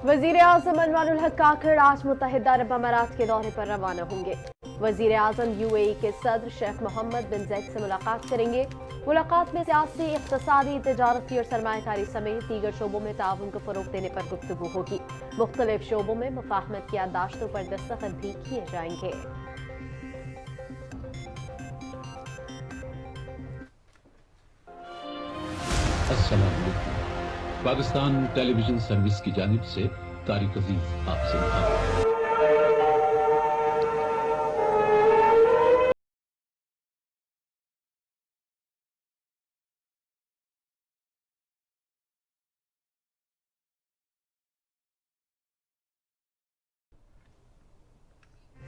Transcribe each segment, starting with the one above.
वजीर आजम अनवारुल हक काकड़ आज मुत्तहिदा अरब अमारात के दौरे पर रवाना होंगे। वजीर आजम यूएई के सदर शेख मोहम्मद बिन ज़ायद से मुलाकात करेंगे। मुलाकात में सियासी, इक़्तिसादी, तिजारती और सरमायाकारी समेत दीगर शोबों में ताउन को फ़रोग़ देने पर गुफ्तगू होगी। मुख्तलिफ शोबों में मुफ़ाहमत की याददाश्तों पर दस्तखत भी किए जाएंगे। अस्सलाम वालेकुम। पाकिस्तान टेलीविजन सर्विस की जानिब से तारिक अजीज आपसे मुखातिब।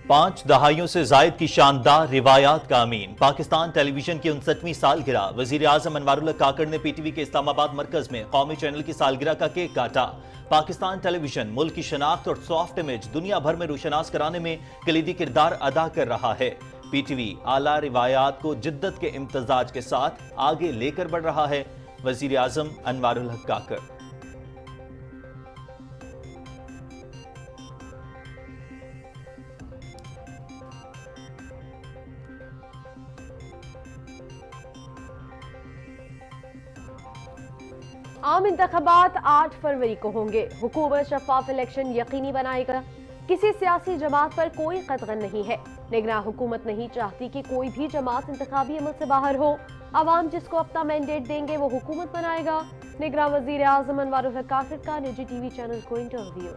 5 दहाइयों से जायद की शानदार रिवायात का अमीन पाकिस्तान टेलीविजन की 59वीं सालगिरह। वजीर आजम अनवारुल हक काकड़ ने पीटीवी के इस्लामाबाद मरकज में कौमी चैनल की सालगिरह का केक काटा। पाकिस्तान टेलीविजन मुल्क की शनाख्त और सॉफ्ट इमेज दुनिया भर में रोशनास कराने में कलीदी किरदार अदा कर रहा है। पीटीवी आला रिवायात को जिद्दत के इम्तजाज के साथ आगे लेकर बढ़ रहा है। वजीर आजम अनवारुल हक काकड़। आम इंतखाबात 8 फरवरी को होंगे। हुकूमत शफाफ इलेक्शन यकीनी बनाएगा। किसी सियासी जमात पर कोई कतगन नहीं है। निगरां हुकूमत नहीं चाहती कि कोई भी जमात इंतखाबी अमल से बाहर हो। अवाम जिसको अपना मैंडेट देंगे वो हुकूमत बनाएगा। निगरां वजीर आजम अनवारुल हक काकड़ का निजी टीवी चैनल को इंटरव्यू।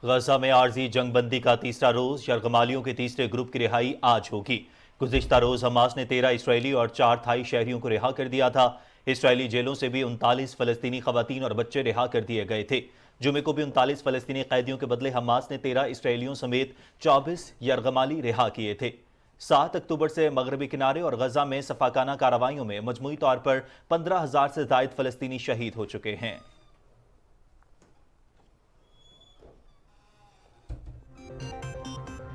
गजा में आर्जी जंगबंदी का तीसरा रोज। यरगमालियों के तीसरे ग्रुप की रिहाई आज होगी। गुज़िश्ता रोज हमास ने 13 इसराइली और 4 थाई शहरियों को रिहा कर दिया था। इसराइली जेलों से भी 39 फलस्तीनी खवातीन और बच्चे रिहा कर दिए गए थे। जुमे को भी 39 फलस्तीनी कैदियों के बदले हमास ने 13 इसराइलियों समेत 24 यरगमाली रिहा किए थे। 7 अक्टूबर से मगरबी किनारे और गजा में सफाकाना कार्रवाइयों में मजमूई तौर पर 15,000 से जायद फलस्तीनी शहीद हो चुके हैं।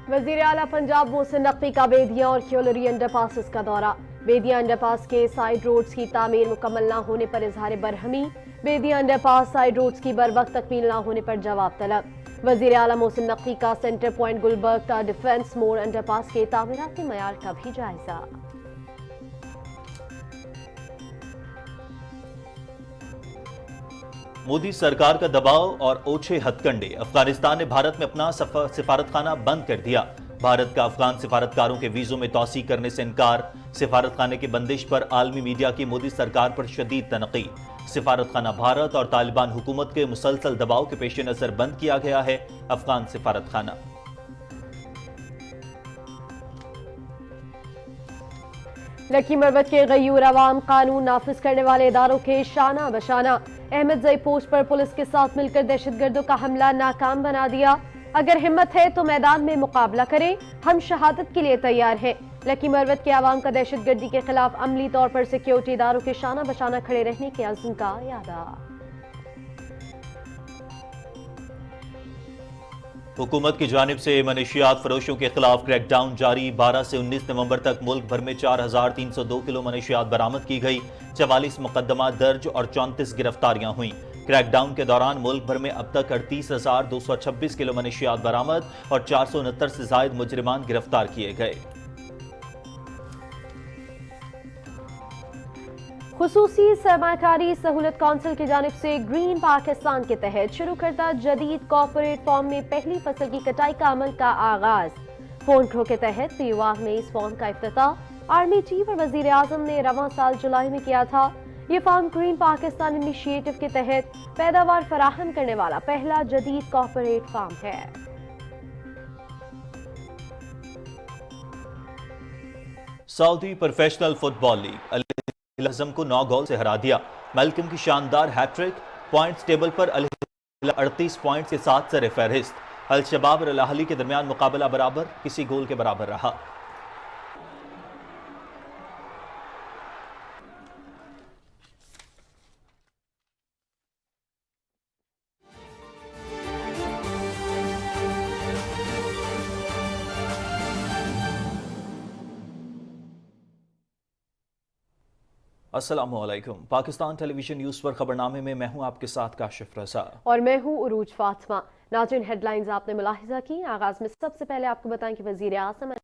वजीर आला पंजाब मोहसिन नकवी का बेदिया और क्योलरी अंडरपासेस का दौरा। बेदिया अंडरपास के साइड रोड्स की तामीर मुकम्मल न होने पर इजहार बरहमी। बेदिया अंडरपास साइड रोड्स की बरवक्त तकमील न होने पर जवाब तलब। वजीर आला मोहसिन नकवी का सेंटर पॉइंट गुलबर्ग का डिफेंस मोड़ अंडरपास के तामीराती मयार का भी जायजा। मोदी सरकार का दबाव और ओछे हथकंडे। अफगानिस्तान ने भारत में अपना सिफारतखाना बंद कर दिया। भारत का अफगान सिफारतकारों के वीजों में तौसी करने से इनकार। सिफारतखाने की बंदिश पर आलमी मीडिया की मोदी सरकार पर शदीद तनकीद। सिफारतखाना भारत और तालिबान हुकूमत के मुसलसल दबाव के पेश नजर बंद किया गया है। अफगान सिफारतखाना लकी मरवत के गयूर अवाम कानून नाफिज करने वाले इदारों के शाना बशाना। अहमद जई पोस्ट पर पुलिस के साथ मिलकर दहशतगर्दों का हमला नाकाम बना दिया। अगर हिम्मत है तो मैदान में मुकाबला करें, हम शहादत के लिए तैयार हैं। लकी मरवत के अवाम का दहशतगर्दी के खिलाफ अमली तौर पर सिक्योरिटी इदारों के शाना बशाना खड़े रहने के अज़्म का यादा। हुकूमत की जानिब से मनशियात फरोशों के खिलाफ क्रैकडाउन जारी। 12 से 19 नवंबर तक मुल्क भर में 4,302 किलो मनशियात बरामद की गई। 44 मुकदमा दर्ज और 34 गिरफ्तारियां हुई। क्रैकडाउन के दौरान मुल्क भर में अब तक 38,226 किलो मनशियात बरामद और 469 से जायद मुजरिमान गिरफ्तार किए गए। खुसूसी सरमाकारी सहूलत काउंसिल की जानिब से ग्रीन पाकिस्तान के तहत शुरू करदा जदीद कॉर्पोरेट फॉर्म में पहली फसल की कटाई का अमल का आगाज। फोन क्रो के तहत पीवाग में इस फॉर्म का इफ्तिताह आर्मी चीफ और वजीर आजम ने रवां साल जुलाई में किया था। ये फार्म ग्रीन पाकिस्तान इनिशिएटिव के तहत पैदावार फराहम करने वाला पहला जदीद कॉर्पोरेट फार्म है। सऊदी प्रोफेशनल फुटबॉल लीग अल अज़म को 9 गोल से हरा दिया। मेलकम की शानदार हैट्रिक। पॉइंट्स टेबल पर अल 38 पॉइंट्स के साथ सर फहरिस्त। अल शबाब और अल अहली के दरमियान मुकाबला बराबर, किसी गोल के बराबर रहा। अस्सलाम वालेकुम। पाकिस्तान टेलीविजन न्यूज़ पर खबरनामे में मैं हूं आपके साथ काशिफ रजा। और मैं हूं उरूज फातिमा। नाज़रीन, हेडलाइंस आपने मुलाहिजा की। आगाज में सबसे पहले आपको बताएं कि वजीर आज़म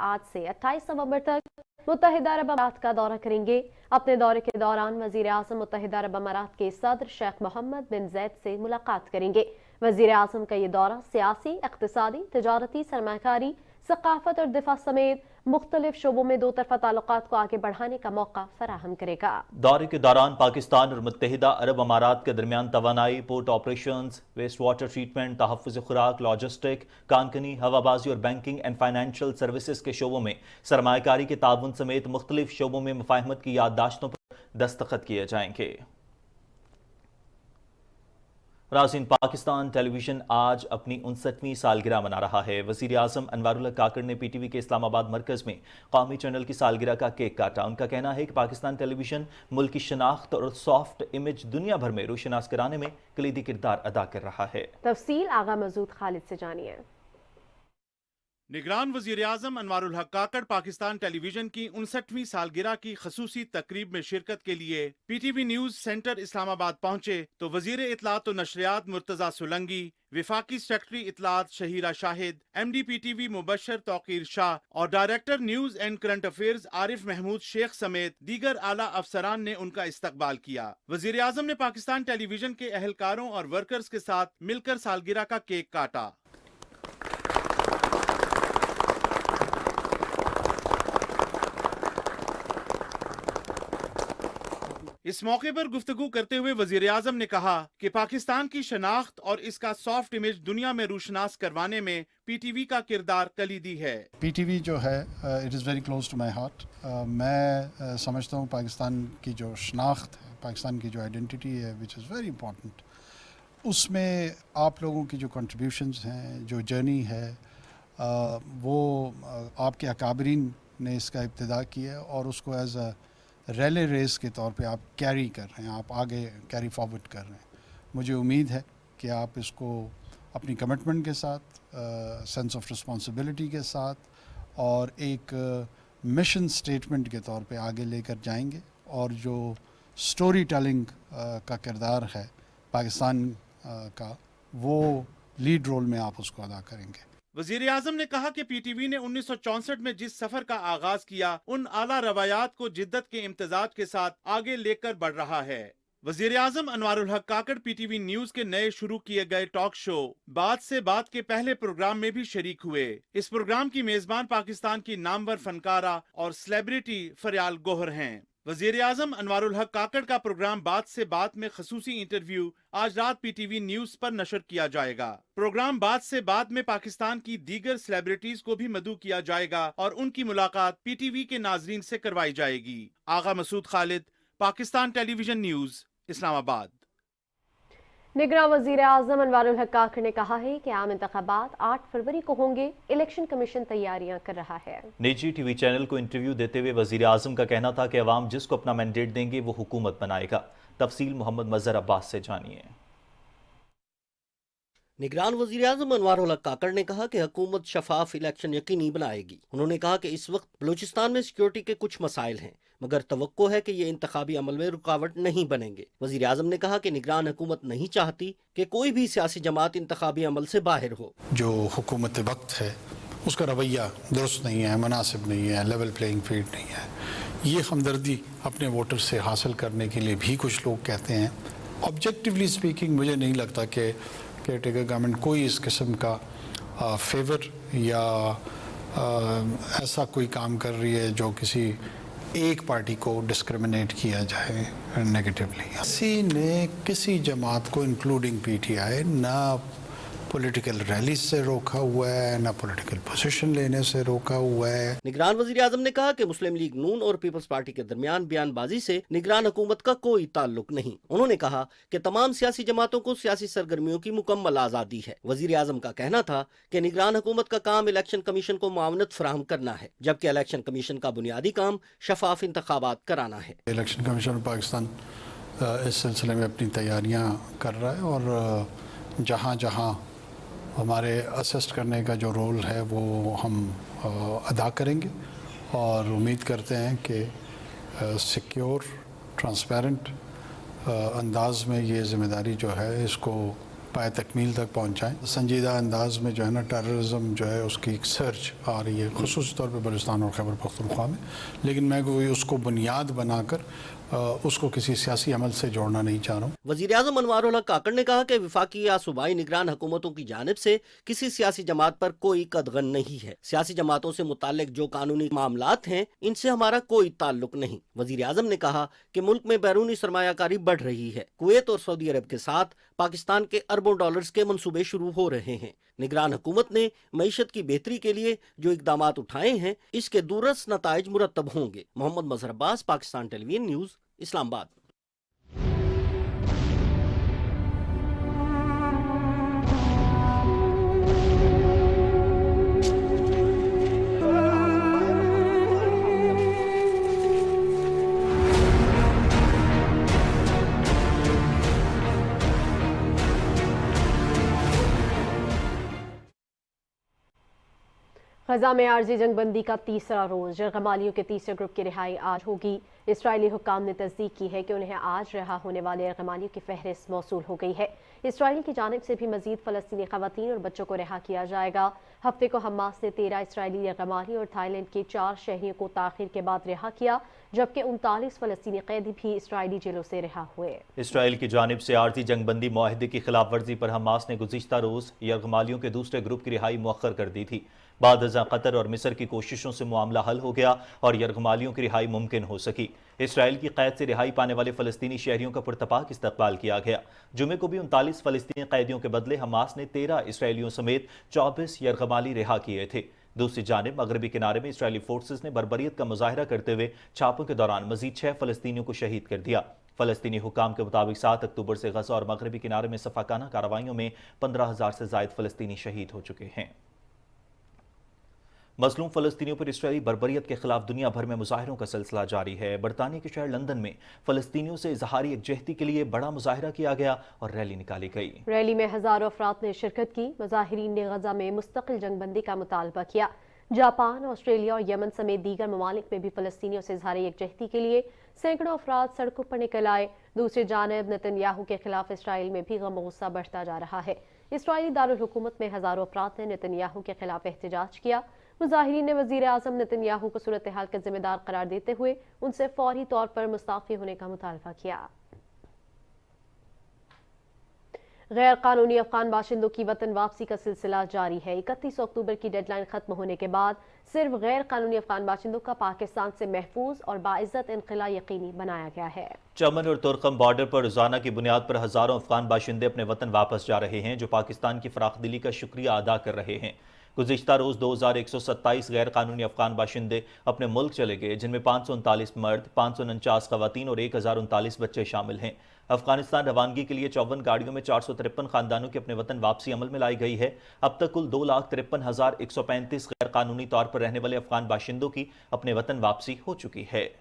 आज से 28 नवंबर तक मुत्तहिदा अरब अमारात का दौरा करेंगे। अपने दौरे के दौरान वजीर आज़म मुत्तहिदा अरब अमारात के सदर शेख मोहम्मद बिन ज़ैद से मुलाकात करेंगे। वजीर आज़म का ये दौरा सियासी, इक़्तिसादी, तिजारती, सरमाकारी, सकाफत और दिफा समेत मुख्तलिफ शोबों में दो तरफा ताल्लुकात को आगे बढ़ाने का मौका फराहम करेगा। दौरे के दौरान पाकिस्तान और मुत्तहिदा अरब अमारात के दरमियान तवानाई, port operations, waste water treatment, तहफ़्फ़ुज़ खुराक, लॉजिस्टिक, कानकनी, हवाबाजी और बैंकिंग एंड फाइनेंशियल सर्विसेज के शोबों में सरमायाकारी के ताउन समेत मुख्तलिफ शोबों में मुफाहमत की याददाश्तों पर दस्तखत किए जाएंगे। नाज़रीन, पाकिस्तान टेलीविजन आज अपनी 59वीं सालगिरह मना रहा है। वज़ीर आज़म अनवारुल हक काकड़ ने PTV के इस्लामाबाद मरकज़ में कौमी चैनल की सालगिरह का केक काटा। उनका कहना है कि पाकिस्तान टेलीविजन मुल्क की शनाख्त और सॉफ्ट इमेज दुनिया भर में रोशनास कराने में कलीदी किरदार अदा कर रहा है। तफसील आगा मसूद खालिद से जानिए। निगरान वजीर आज़म अनवारुल हक काकड़ पाकिस्तान टेलीविजन की 59वीं सालगिरह की खसूसी तकरीब में शिरकत के लिए PTV न्यूज सेंटर इस्लामाबाद पहुंचे तो वजीर इत्तलात और नशरियात मुर्तजा सोलंगी, विफाकी सेक्रेटरी इत्तलात शहीरा शाहिद, MD PTV मुबशर तौकीर शाह और director news and current affairs Arif Mahmood Sheikh समेत दीगर आला अफसरान ने उनका इस्तकबाल किया। वजीर आज़म ने पाकिस्तान टेलीविजन के अहलकारों और वर्कर्स के साथ मिलकर सालगिरह का केक काटा। इस मौके पर गुफ्तगू करते हुए वजीर आज़म ने कहा कि पाकिस्तान की शनाख्त और इसका सॉफ्ट इमेज दुनिया में रोशनास करवाने में PTV का किरदार कलीदी है। PTV जो है it is very close to my heart. मैं समझता हूँ पाकिस्तान की जो शनाख्त है, पाकिस्तान की जो आइडेंटिटी है विच इज़ वेरी इम्पॉर्टेंट, उसमें आप लोगों की जो कंट्रीब्यूशंस हैं, जो जर्नी है, वो आपके अकाबरीन ने इसका इब्तिदा किया है और उसको एज अ रैली रेस के तौर पे आप कैरी कर रहे हैं, आप आगे कैरी फॉरवर्ड कर रहे हैं। मुझे उम्मीद है कि आप इसको अपनी कमिटमेंट के साथ, सेंस ऑफ रिस्पॉन्सिबिलिटी के साथ और एक मिशन स्टेटमेंट के तौर पे आगे लेकर जाएंगे और जो स्टोरी टेलिंग का किरदार है पाकिस्तान का, वो लीड रोल में आप उसको अदा करेंगे। वजीर आज़म ने कहा कि PTV ने 1964 में जिस सफर का आगाज किया, उन आला रवायात को जिद्दत के इम्तजाज के साथ आगे लेकर बढ़ रहा है। वजीर आज़म अनवारुल हक काकड़ PTV न्यूज के नए शुरू किए गए टॉक शो बात से बात के पहले प्रोग्राम में भी शरीक हुए। इस प्रोग्राम की मेजबान पाकिस्तान की नामवर फनकारा और सेलिब्रिटी फरियाल गोहर हैं। वजीर आज़म अनवारुल हक काकड़ का प्रोग्राम बात से बात में खसूसी इंटरव्यू आज रात PTV न्यूज पर नशर किया जाएगा। प्रोग्राम बात से बात में पाकिस्तान की दीगर सेलिब्रिटीज को भी मदऊ किया जाएगा और उनकी मुलाकात PTV के नाजरीन से करवाई जाएगी। आगा मसूद खालिद, पाकिस्तान टेलीविजन न्यूज, इस्लामाबाद। निगरान वजीर आज़म अनवारुल हक काकड़ ने कहा है कि आम इंतखाबात 8 फरवरी को होंगे। इलेक्शन कमीशन तैयारियां कर रहा है। निजी TV चैनल को इंटरव्यू देते हुए वजीर आज़म का कहना था कि अवाम जिसको अपना मैंडेट देंगे वो हुकूमत बनाएगा। तफसील मोहम्मद मजहर अब्बास से जानिए। निगरान वज़ीर आज़म अनवारुल हक काकड़ ने कहा कि हुकूमत शफाफ इलेक्शन यकीनी बनाएगी। उन्होंने कहा कि इस वक्त बलूचिस्तान में सिक्योरिटी के कुछ मसाइल हैं, मगर तवक्को है कि ये इंतखाबी अमल में रुकावट नहीं बनेंगे। वज़ीर आज़म ने कहा कि निगरान हुकूमत नहीं चाहती कि कोई भी सियासी जमात इंतखाबी अमल से बाहर हो। जो हुकूमत वक्त है उसका रवैया दुरुस्त नहीं है, मुनासिब नहीं है, लेवल प्लेइंग फील्ड नहीं है। ये हमदर्दी अपने वोटर से हासिल करने के लिए भी कुछ लोग कहते हैं। ऑब्जेक्टिवली स्पीकिंग मुझे नहीं लगता कि केयरटेकर गवर्नमेंट कोई इस किस्म का फेवर या ऐसा कोई काम कर रही है जो किसी एक पार्टी को डिस्क्रिमिनेट किया जाए नेगेटिवली। किसी ने किसी जमात को इंक्लूडिंग PTI ना पॉलिटिकल रैली से रोका हुआ है, ना पॉलिटिकल पोजीशन लेने से रोका हुआ है। निगरान वज़ीर आज़म ने कहा कि मुस्लिम लीग नून और पीपल्स पार्टी के दरमियान बयानबाजी से निगरान हुकूमत का कोई ताल्लुक नहीं। उन्होंने कहा कि तमाम सियासी जमातों को सियासी सरगर्मियों की मुकम्मल आज़ादी है। वज़ीर आज़म का कहना था कि निगरान हुकूमत का काम इलेक्शन कमीशन को मावनत फराहम करना है, जबकि इलेक्शन कमीशन का बुनियादी काम शफाफ इंतखाबात कराना है। इलेक्शन कमीशन पाकिस्तान इस सिलसिले में अपनी तैयारियाँ कर रहा है और जहाँ जहाँ हमारे असिस्ट करने का जो रोल है वो हम अदा करेंगे और उम्मीद करते हैं कि सिक्योर ट्रांसपेरेंट अंदाज में ये ज़िम्मेदारी जो है इसको पाए तकमील तक पहुँचाएँ। संजीदा अंदाज में जो है ना टेररिज्म जो है उसकी एक सर्च आ रही है ख़ुसूसी तौर पर बलूचिस्तान और खैबर पख्तूनख्वा में, लेकिन मैं कोई उसको बुनियाद बनाकर उसको किसी सियासी अमल से जोड़ना नहीं चाह रहा हूँ। वज़ीर-ए-आज़म अनवारुल हक काकड़ ने कहा कि वफाकी या सूबाई निगरान हुकूमतों की जानिब से किसी सियासी जमात पर कोई कदगन नहीं है। सियासी जमातों से मुताल्लिक जो कानूनी मामलात हैं इनसे हमारा कोई ताल्लुक नहीं। वज़ीर-ए-आज़म ने कहा कि मुल्क में बैरूनी सरमायाकारी बढ़ रही है। कुवैत और सऊदी अरब के साथ पाकिस्तान के अरबों डॉलर्स के मंसूबे शुरू हो रहे हैं। निगरान हुकूमत ने मईशत की बेहतरी के लिए जो इकदामात उठाए हैं इसके दूरस नताइज मुरतब होंगे। मोहम्मद मजहर अब्बास, पाकिस्तान टेलीविजन न्यूज़, इस्लामाबाद। गजा में आर्जी जंगबंदी का तीसरा रोज यरगमालियों के तीसरे ग्रुप की रिहाई आज होगी। इसराइली हुक्काम ने तस्दीक की है कि उन्हें आज रिहा होने वाले यरगमालियों की फहरिस्त मौसूल हो गई है। इसराइल की जानिब से भी मजीद फलस्तीनी खवातीन और बच्चों को रिहा किया जाएगा। हफ्ते को हमास ने 13 इसराइली यरगमाली और थाईलैंड के 4 शहरियों को ताखिर के बाद रिहा किया, जबकि 39 फलस्तीनी कैदी भी इसराइली जेलों से रिहा हुए। इसराइल की जानिब से आर्जी जंगबंदी मुआहदे की खिलाफ वर्जी पर हमास ने गुज़िश्ता रोज यरगमालियों के दूसरे ग्रुप की रिहाई मुअख्खर कर दी थी। बाद अज़ां कतर और मिस्र की कोशिशों से मामला हल हो गया और यरगमालियों की रिहाई मुमकिन हो सकी। इसराइल की कैद से रिहाई पाने वाले फ़लस्तीनी शहरियों का पुरतपाक इस्तकबाल किया गया। जुमे को भी 39 फ़लस्तीनी कैदियों के बदले हमास ने 13 इसराइलियों समेत 24 यरगमाली रिहा किए थे। दूसरी जानिब मगरबी किनारे में इसराइली फोर्सेस ने बर्बरियत का मुजाहरा करते हुए छापों के दौरान मजीद 6 फ़लस्तीनियों को शहीद कर दिया। फ़लस्तीनी हुकाम के मुताबिक 7 अक्टूबर से गजा और मगरबी किनारे में सफाकाना कार्रवाइयों में 15,000 से ज़ायद फ़लस्तीनी शहीद हो चुके हैं। मज़लूम फ़लस्तीनियों पर इसराइली बर्बरियत के खिलाफ दुनिया भर में मुजाहरों का सिलसिला जारी है। बरतानिया के शहर लंदन में फ़लस्तीनियों से इजहारी यकजहती के लिए बड़ा मुजाहरा किया गया और रैली निकाली गई। रैली में हज़ारों अफराद ने शिरकत की। मुजाहिरीन ने गजा में मुस्तकिल जंगबंदी का मुतालबा किया। जापान, ऑस्ट्रेलिया और यमन समेत दीगर ममालिक में भी फ़लस्तीनियों से इजहारी यकजहती के लिए सैकड़ों अफराद सड़कों पर निकल आए। दूसरी जानिब नेतन्याहू के खिलाफ इसराइल में भी गम गुस्सा बढ़ता जा रहा है। इसराइली दारुल हुकूमत में हज़ारों अफराद ने नेतन्याहू के खिलाफ एहतजाज किया। मुजाहिरीन ने वज़ीर आज़म नेतन्याहू को सूरत हाल का जिम्मेदार करार देते हुए उनसे फौरी तौर पर मुस्ताफ़ी होने का मुतालबा किया। गैर कानूनी अफगान बाशिंदों की वतन वापसी का सिलसिला जारी है। 31 अक्टूबर की डेडलाइन खत्म होने के बाद सिर्फ गैर कानूनी अफगान बाशिंदों का पाकिस्तान से महफूज और बाइज्जत इनखला यकीनी बनाया गया है। चमन और तुर्कम बॉर्डर पर रोजाना की बुनियाद पर हजारों अफगान बाशिंदे अपने वतन वापस जा रहे हैं, जो पाकिस्तान की फराखदिली का शुक्रिया अदा कर रहे हैं। गुज़िश्ता रोज़ 2127 गैर कानूनी अफगान बाशिंदे अपने मुल्क चले गए, जिनमें 539 मर्द, 549 खवातीन और 1039 बच्चे शामिल हैं। अफगानिस्तान रवानगी के लिए 54 गाड़ियों में 453 खानदानों की अपने वतन वापसी अमल में लाई गई है। अब तक कुल 2,53,135 गैर कानूनी तौर पर रहने वाले अफगान बाशिंदों की अपने वतन वापसी हो चुकी है।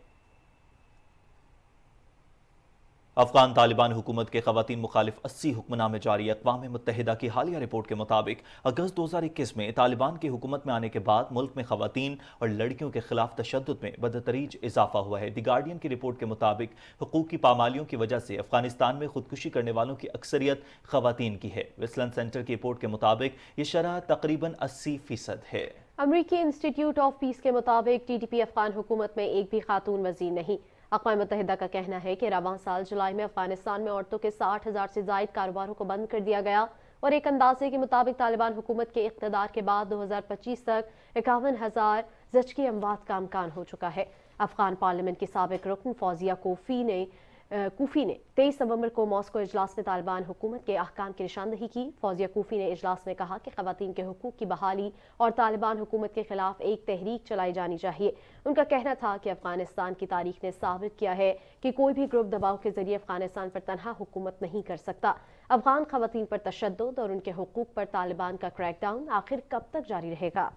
अफगान तालिबान हुकूमत के खवातीन मुखालिफ 80 हुक्मनामे जारी। अक़वाम मुत्तहिदा की हालिया रिपोर्ट के मुताबिक अगस्त 2021 में तालिबान की हुकूमत में आने के बाद मुल्क में खवातीन और लड़कियों के खिलाफ तशद्दुद में बदतरीज इजाफा हुआ है। द गार्डियन की रिपोर्ट के मुताबिक हुकूक की पामालियों की वजह से अफगानिस्तान में खुदकुशी करने वालों की अक्सरियत खवातीन की है। विस्लन सेंटर की रिपोर्ट के मुताबिक ये शरह तकरीबन 80% है। अमरीकी इंस्टीट्यूट ऑफ पीस के मुताबिक TTP अफगान हुकूमत में एक भी खातून वज़ीर नहीं। अक़वाम मुत्तहिदा का कहना है कि रवां साल जुलाई में अफगानिस्तान में औरतों के 60,000 से ज़ायद कारोबारों को बंद कर दिया गया और एक अंदाजे के मुताबिक तालिबान हुकूमत के इक़्तिदार के बाद 2025 तक 51,000 ज़चकी अमवात का इम्कान हो चुका है। अफगान पार्लियामेंट की साबिक रुकन फौजिया कूफी ने 23 नवंबर को मॉस्को इजलास में तालिबान हुकूमत के अहकाम की निशानदही की। फौजिया कूफी ने इजलास में कहा कि खवातीन के हुकूक की बहाली और तालिबान हुकूमत के खिलाफ एक तहरीक चलाई जानी चाहिए। उनका कहना था कि अफगानिस्तान की तारीख ने साबित किया है कि कोई भी ग्रुप दबाव के जरिए अफगानिस्तान पर तनहा हुकूमत नहीं कर सकता। अफगान खवातीन पर तशद्दुद और उनके हुकूक पर तालिबान का क्रैकडाउन आखिर कब तक जारी रहेगा?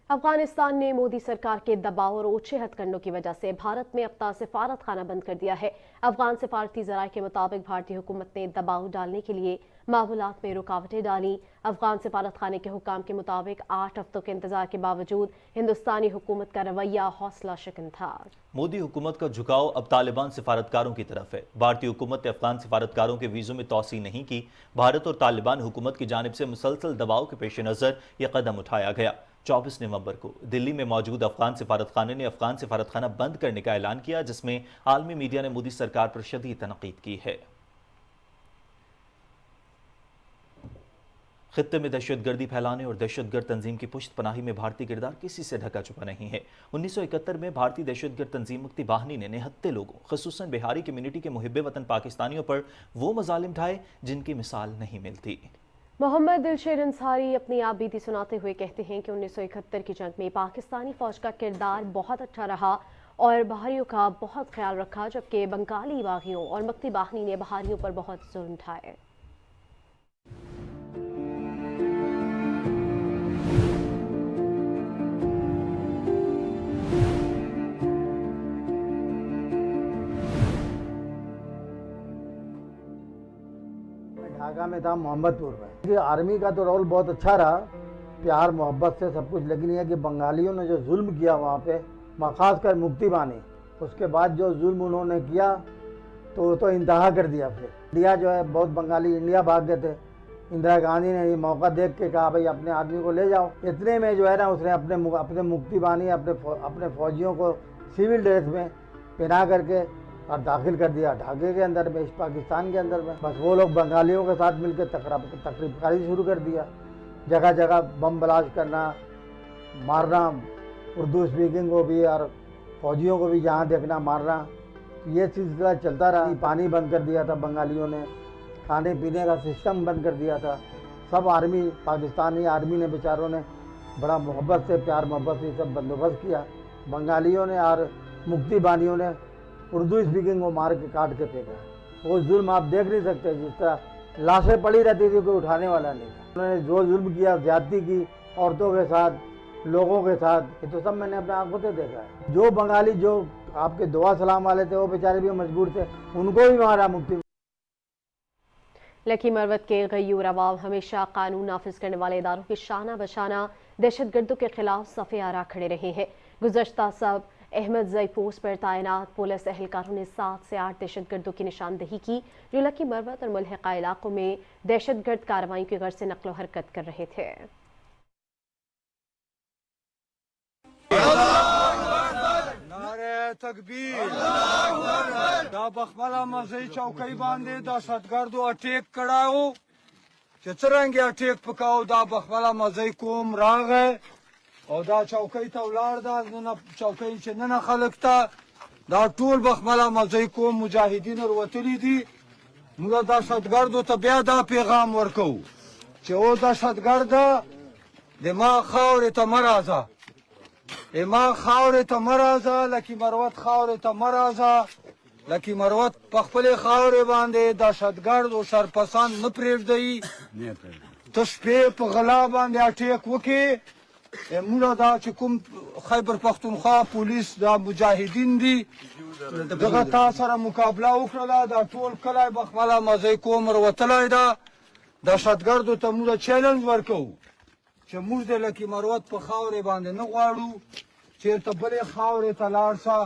अफगानिस्तान ने मोदी सरकार के दबाव और ऊंचे हथकंडों की वजह से भारत में अपना सिफारत खाना बंद कर दिया है। अफगान सिफारती जराये के मुताबिक भारतीय हुकूमत ने दबाव डालने के लिए मामूलात में रुकावटें डाली। अफगान सिफारत खाने के हुक्काम के मुताबिक 8 हफ्तों के इंतजार के बावजूद हिंदुस्तानी हुकूमत का रवैया हौसला शिकन था। मोदी हुकूमत का झुकाव अब तालिबान सिफारतकारों की तरफ है। भारतीय हुकूमत ने अफगान सिफारतकारों के वीज़ों में तोसी नहीं की। भारत और तालिबान हुकूमत की जानिब से मुसलसल दबाव के पेश नज़र यह कदम उठाया गया। 24 नवंबर को दिल्ली में मौजूद अफगान सिफारतखाने ने अफगान सिफारतखाना बंद करने का ऐलान किया, जिसमें आलमी मीडिया ने मोदी सरकार पर शदीद तनकीद की है। खित्ते में दहशतगर्दी फैलाने और दहशतगर्द तंजीम की पुश्त पनाही में भारतीय किरदार किसी से ढका छुपा नहीं है। 1971 में भारतीय दहशतगर्द तंजीम मुक्ति बाहिनी ने निहत्ते लोगों, खसूसन बिहारी कम्युनिटी के मुहिब्बे वतन पाकिस्तानियों पर वो मजालिम ढाए जिनकी मिसाल नहीं मिलती। मोहम्मद दिलशेर अंसारी अपनी आप बीती सुनाते हुए कहते हैं कि 1971 की जंग में पाकिस्तानी फौज का किरदार बहुत अच्छा रहा और बहारियों का बहुत ख्याल रखा, जबकि बंगाली बागियों और मक्ती बाहिनी ने बहारियों पर बहुत जुल्म ढाए। ढाका में था, मोहम्मदपुर में। आर्मी का तो रोल बहुत अच्छा रहा, प्यार मोहब्बत से सब कुछ, लेकिन यह कि बंगालियों ने जो जुल्म किया वहाँ पे, खास कर मुक्ति बानी, उसके बाद जो जुल्म उन्होंने किया तो इंतहा कर दिया। फिर इंडिया जो है, बहुत बंगाली इंडिया भाग गए थे। इंदिरा गांधी ने ये मौका देख के कहा भाई अपने आदमी को ले जाओ। इतने में जो है ना, उसने अपने मुक्ति बानी अपने फौजियों को सिविल ड्रेस में पहना करके और दाखिल कर दिया ढाके के अंदर में, इस पाकिस्तान के अंदर में। बस वो लोग बंगालियों के साथ मिलकर तकरीबकारी शुरू कर दिया, जगह जगह बम ब्लास्ट करना, मारना, उर्दू स्पीकिंग को भी और फौजियों को भी जहाँ देखना मारना। ये सिलसिला चलता रहा। पानी बंद कर दिया था बंगालियों ने, खाने पीने का सिस्टम बंद कर दिया था। सब आर्मी, पाकिस्तानी आर्मी ने बेचारों ने बड़ा मोहब्बत से, प्यार मोहब्बत से सब बंदोबस्त किया। बंगालियों ने और मुक्ति बानियों ने उर्दू स्पीकिंग को मार के काट के फेंका। वो जुल्म आप देख नहीं सकते, जिस तरह लाशें पड़ी रहती थी, कोई उठाने वाला नहीं। उन्होंने जो जुल्म किया, ज्यादती की औरतों के साथ, लोगों के साथ, ये तो सब मैंने अपने आंखों से देखा है। जो बंगाली जो आपके दुआ सलाम वाले थे, वो बेचारे भी मजबूर थे, उनको भी मारा मुक्ति। लकी मरवत के गयूर अवाम हमेशा कानून नाफिज करने वाले इदारों की शाना बशाना दहशतगर्दों के खिलाफ सफ़े आरा खड़े रहे हैं। गुज़श्ता सब अहमद जई पोस्ट पर तैनात पुलिस एहलकारों ने 7 से 8 दहशतगर्दों की निशानदही की, जो लकी मरवत और मुल्हिका इलाकों में दहशतगर्द कार्रवाई की गर्ज से नक्लो हरकत कर रहे थे। तकबीर दा बखमला मज़ई चौकई बांधे दहशतगर्दो अटैक कराओ, चित्रंगे अटैक पकाओ, दा बखमला मज़ई कोम राग है और दा चौकई तवलार दा चौकई चनना खलकता दा टूल बखमला मज़ई कोम मुजाहिदीन और वतली दी मुदा दहशतगर्दो तबिया दा पैगाम वर्को चे ओ दहशतगर्द दिमाग खावर तमराजा एमा खावर तमराजा लकी मरवत खावर तमराजा लकी मरवत पखपले खावर बांधे दहशतगर्द और शरपसंद न प्रेरदई तशपे पगला बांधे अटैक वके मुला दा चकुम खैबर पख्तूनख्वा पुलिस दा मुजाहिदीन दी दगा तासरा मुकाबला उकरला दा टोल कलाई बखमला मज़ई कोम वतलाई दा दहशतगर्द ته موږ چیلنج ورکو چې موږ د لکی مروت په خاورې باندې نه غواړو، چیرته بلې خاورې ته لاړ شه،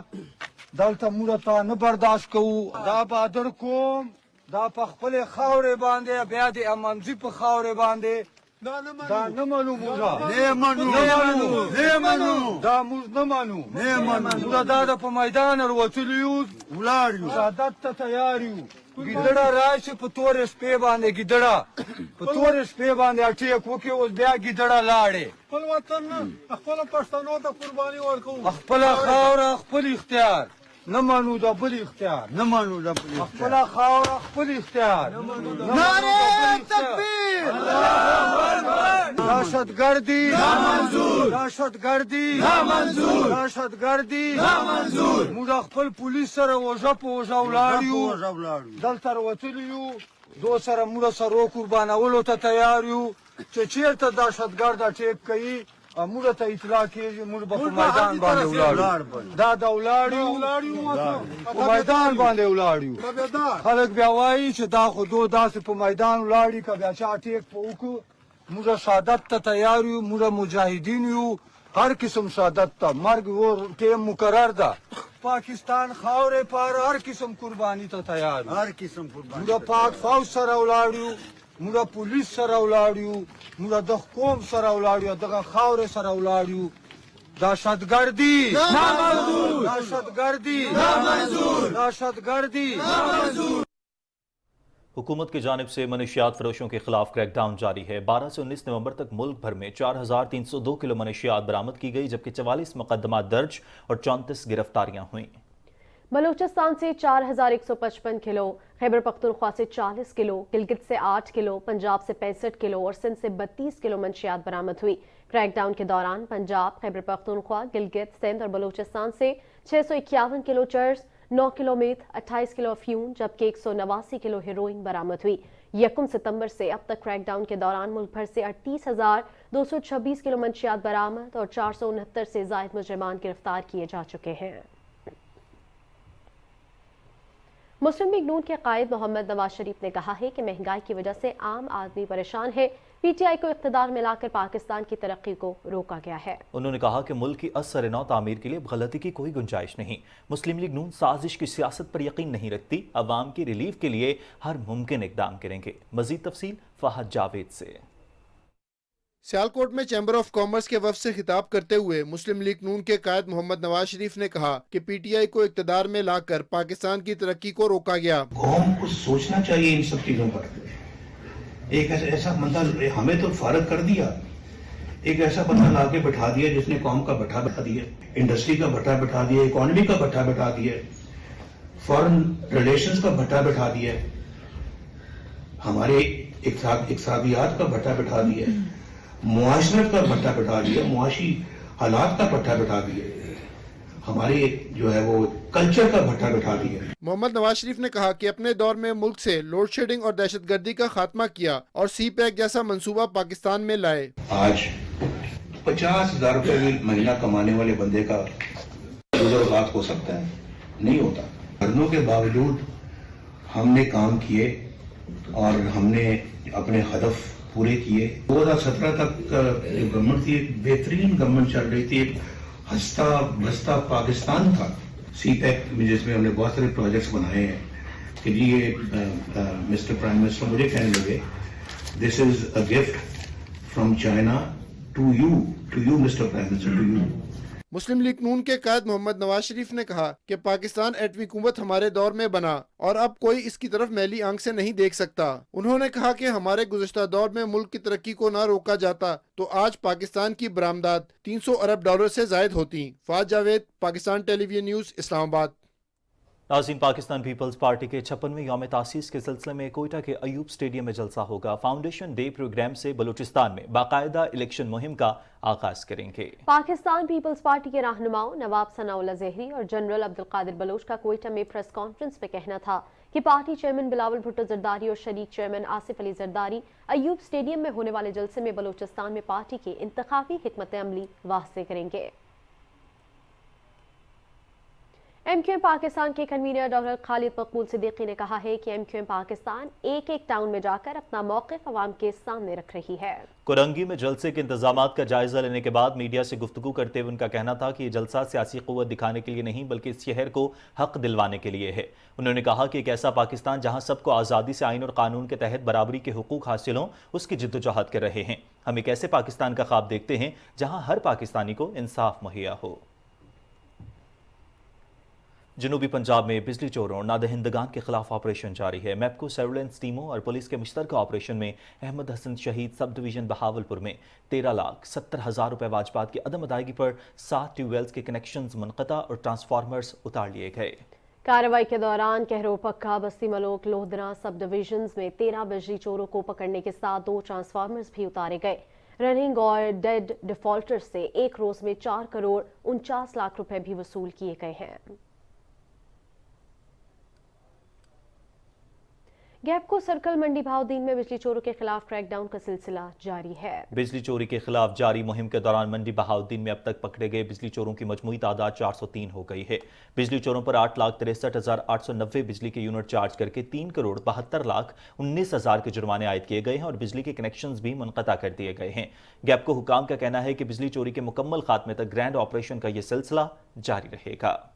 دلته موږ ته نه برداشت کوو. دا بهادر قوم دا په خپلې خاورې باندې بیا د امنځي په خاورې باندې دا نه منو، موږ دا موږ نه منو. موږ دا د په میدان وروتلي یو، ولاړ یو، شهادت ته تیار یو. ګیدړه راشي په تورې شپې باندې، ګیدړه په تورې شپې باندې اټیک وکړي، اوس بیا ګیدړه لاړې. خپل وطن خپلو پښتنو ته قرباني ورکوو، خپله خاوره خپل اختیار، نه منو د بل اختیار، نه منو د بل اختیار، خپله خاوره خپل اختیار. نعره تکبیر، دهشتگردی نامنظور، دهشتگردی نامنظور، دهشتگردی نامنظور. موږ خپل پولیس سره وژه په وژه ولاړ یو، دلته راوتلي یو، دو سره موږ سره قربانولو ته تیار یو چې چېرته دهشتګرد اټیک کوي موږ ته اطلاع کېږي موږ به په میدان باندې ولاړ دا د ولاړ په میدان باندې ولاړ خلک بیا وایي چې دا خو دو داسې په میدان ولاړ که بیا چا ټیک په وکړو موږ شهادت ته تیار یو موږ مجاهدین یو هر قسم شهادت ته مرګ و ټیم مقرر ده پاکستان خاورې پاره هر قسم قرباني ته تیار یو هر قسم قرباني موږ پاک فوج سره ولاړ یو موږ پولیس سره ولاړ یو موږ د قوم سره ولاړ یو دغه خاورې سره ولاړ یو دهشتګردي نامنظور دهشتګردي نامنظور دهشتګردي نامنظور हुकूमत की जानिब से मनशियात फरोशों के खिलाफ क्रैक डाउन जारी है। 12 से 19 नवंबर तक मुल्क भर में 4,302 किलो मनशियात बरामद की गई, जबकि 44 मुकदमा दर्ज और 34 गिरफ्तारियां हुई। बलूचिस्तान से 4,155 किलो, खैबर पख्तूनख्वा से 40 किलो, गिलगित से 8 किलो, पंजाब से 65 किलो और सिंध से 32 किलो मनशियात बरामद हुई। क्रैकडाउन के दौरान पंजाब, खैबर पख्तूनख्वा, गिलगित, सिंध और बलूचिस्तान से 651 किलो चर्स, 9 किलो मीथ, 28 किलो अफ्यूम जबकि 189 किलो हेरोइन बरामद हुई। 1 सितंबर से अब तक क्रैकडाउन के दौरान मुल्क भर से 38,226 किलो मंशियात बरामद और 469 से जायद मुजरिमान गिरफ्तार किए जा चुके हैं। मुस्लिम लीग नून के कायद मोहम्मद नवाज शरीफ ने कहा है कि महंगाई की वजह से आम आदमी परेशान है। पीटीआई को इख्तिदार में लाकर पाकिस्तान की तरक्की को रोका गया है। उन्होंने कहा कि मुल्क की असर-ए-नौ तामीर के लिए गलती की कोई गुंजाइश नहीं। मुस्लिम लीग नून साजिश की सियासत पर यकीन नहीं रखती, अवाम की रिलीफ के लिए हर मुमकिन इकदाम करेंगे। मजीद तफसील फहद जावेद से। सियालकोट में चैम्बर ऑफ कॉमर्स के वफ्द से खिताब करते हुए मुस्लिम लीग नून के कायद मोहम्मद नवाज शरीफ ने कहा कि पीटीआई को इख्तिदार में लाकर पाकिस्तान की तरक्की को रोका गया। कौम को सोचना चाहिए इन सब चीजों पर। एक ऐसा बंदा हमें तो फारग कर दिया, एक ऐसा बंदा लाके बैठा दिया जिसने कौम का भट्ठा बैठा दिया, इंडस्ट्री का भट्ठा बैठा दिया, इकोनॉमी का भट्ठा बैठा दिया, फॉरेन रिलेशंस का भट्ठा बैठा दिया, हमारे इक्तिसादियात का भट्ठा बैठा दिया, मुआशरत का भट्ठा बैठा दिया, मुआशी हालात का भट्ठा बैठा दिया, हमारे जो है वो कल्चर का भट्ठा बैठा दिया। मोहम्मद नवाज शरीफ ने कहा कि अपने दौर में मुल्क से लोड शेडिंग और दहशतगर्दी का खात्मा किया और सी पैक जैसा मंसूबा पाकिस्तान में लाए। आज 50,000 रुपए भी महीना कमाने वाले बंदे का गुजरात हो सकता है, नहीं होता। करने के बावजूद हमने काम किए और हमने अपने हदफ पूरे किए। 2017 तक गवर्नमेंट थी, एक बेहतरीन गवर्नमेंट चल रही थी, हंसता बसता पाकिस्तान था। सी पैक जिसमें हमने बहुत सारे प्रोजेक्ट्स बनाए हैं कि जी ये मिस्टर प्राइम मिनिस्टर मुझे कहने लगे this is a gift from China to you mister prime minister, to you. Muslim League Noon के कायद मोहम्मद नवाज शरीफ ने कहा कि पाकिस्तान एटमी हुकूमत हमारे दौर में बना और अब कोई इसकी तरफ मैली आंख से नहीं देख सकता। उन्होंने कहा कि हमारे गुज़श्ता दौर में मुल्क की तरक्की को न रोका जाता तो आज पाकिस्तान की बरामदात 300 अरब डॉलर से जायद होती। Fahad Javed, Pakistan television news, Islamabad. नाज़रीन, पाकिस्तान पीपल्स पार्टी के 56वें यौम तासीस के सिलसिले में कोयटा के अयूब स्टेडियम में जलसा होगा। फाउंडेशन डे प्रोग्राम से बलूचिस्तान में बाकायदा इलेक्शन मुहिम का आगाज करेंगे। पाकिस्तान पीपल्स पार्टी के रहनुमाओं नवाब सनाउल्लाह ज़हरी और जनरल अब्दुल कादिर बलोच का कोयटा में प्रेस कॉन्फ्रेंस में कहना था कि पार्टी चेयरमैन बिलावल भुट्टो जरदारी और शरीक चेयरमैन आसिफ अली जरदारी अयूब स्टेडियम में होने वाले जलसे में बलूचिस्तान में पार्टी की इंतखाबी हिकमत अमली वाज़ेह करेंगे। एमक्यूएम पाकिस्तान के कन्वीनर डॉक्टर खालिद मकबूल सिद्दीकी ने कहा है कि एमक्यूएम पाकिस्तान एक एक टाउन में जाकर अपना मौक़िफ़ अवाम के सामने रख रही है। कोरंगी में जलसे के इंतजामात का जायजा लेने के बाद मीडिया से गुफ्तगू करते हुए उनका कहना था कि ये जलसा सियासी क़ुव्वत दिखाने के लिए नहीं बल्कि इस शहर को हक दिलवाने के लिए है। उन्होंने कहा कि एक ऐसा पाकिस्तान जहां सबको आज़ादी से आइन और कानून के तहत बराबरी के हुकूक हासिल हों, उसकी जिद्दोजहद कर रहे हैं। हम एक ऐसे पाकिस्तान का ख्वाब देखते हैं जहाँ हर पाकिस्तानी को इंसाफ मुहैया हो। जनूबी पंजाब में बिजली चोरों और नादहिंदगान के खिलाफ ऑपरेशन जारी है। मैपको सर्वेलेंस टीमों और पुलिस के मुश्तरका ऑपरेशन में अहमद हसन शहीद सब डिवीजन बहावलपुर में 13,70,000 रुपए वाजबात की अदम अदायगी पर 7 ट्यूबवेल्स के कनेक्शंस मुनक़ता और ट्रांसफार्मर्स उतार लिए गए। कार्रवाई के दौरान कहरोर पक्का, बस्ती मलोक, लोहदरा सब डिवीजन्स में 13 बिजली चोरों को पकड़ने के साथ 2 ट्रांसफार्मर्स भी उतारे गए। रनिंग और डेड डिफॉल्टर से एक रोज में 4 करोड़ 49 लाख रुपए भी वसूल किए गए हैं। गैपको सर्कल मंडी भावदीन में बिजली चोरों के खिलाफ क्रैकडाउन का सिलसिला जारी है। बिजली चोरी के खिलाफ जारी मुहिम के दौरान मंडी बहाउद्दीन में अब तक पकड़े गए बिजली चोरों की मजमूई तादाद 403 हो गई है। बिजली चोरों पर 8,63,890 बिजली के यूनिट चार्ज करके 3,72,19,000 के जुर्माने आयद किए गए हैं और बिजली के कनेक्शंस भी मुनक़ता कर दिए गए हैं। गैपको हुकाम का कहना है कि बिजली चोरी के मुकम्मल खात्मे तक ग्रैंड ऑपरेशन का यह सिलसिला जारी रहेगा।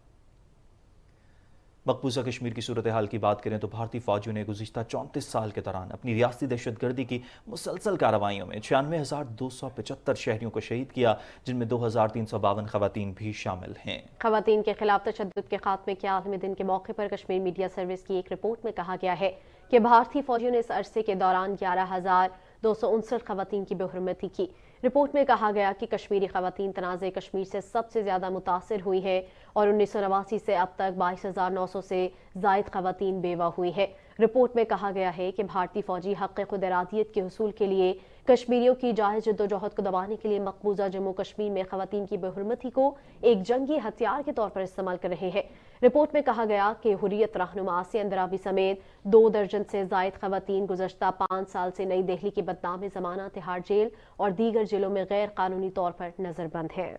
मकबूजा कश्मीर की सूरत हाल की बात करें तो भारतीय फौजियों ने गुज़िश्ता 34 साल के दौरान अपनी रियासती दहशतगर्दी की मुसलसल कार्रवाइयों में 96,275 शहरियों को शहीद किया, जिनमें 2,352 खवातीन भी शामिल हैं। खवातीन के खिलाफ तशद्दुद के खात्मे के आलमी दिन के मौके पर कश्मीर मीडिया सर्विस की एक रिपोर्ट में कहा गया है कि भारतीय फौजियों ने इस अरसे के दौरान 11,259 खवातीन की बेहुरमती की। रिपोर्ट में कहा गया कि कश्मीरी खवातीन तनाज़े कश्मीर से सबसे ज़्यादा मुतासिर हुई हैं और 1989 से अब तक 22,900 से ज़ायद खवातीन बेवा हुई हैं। रिपोर्ट में कहा गया है कि भारतीय फौजी हक़ खुद इरादियत के हुसूल के लिए कश्मीरियों की जायज़ जद्दोजहद को दबाने के लिए मकबूजा जम्मू कश्मीर में खवातीन की बेहुरमती को एक जंगी हथियार के तौर पर इस्तेमाल कर रहे हैं। रिपोर्ट में कहा गया कि हुर्रियत रहनुमा से अंदराबी समेत 2 दर्जन से ज़ायद खवातीन गुज़श्ता 5 साल से नई दिल्ली की बदनाम ज़माना तिहाड़ जेल और दीगर जेलों में गैर कानूनी तौर पर नजरबंद हैं।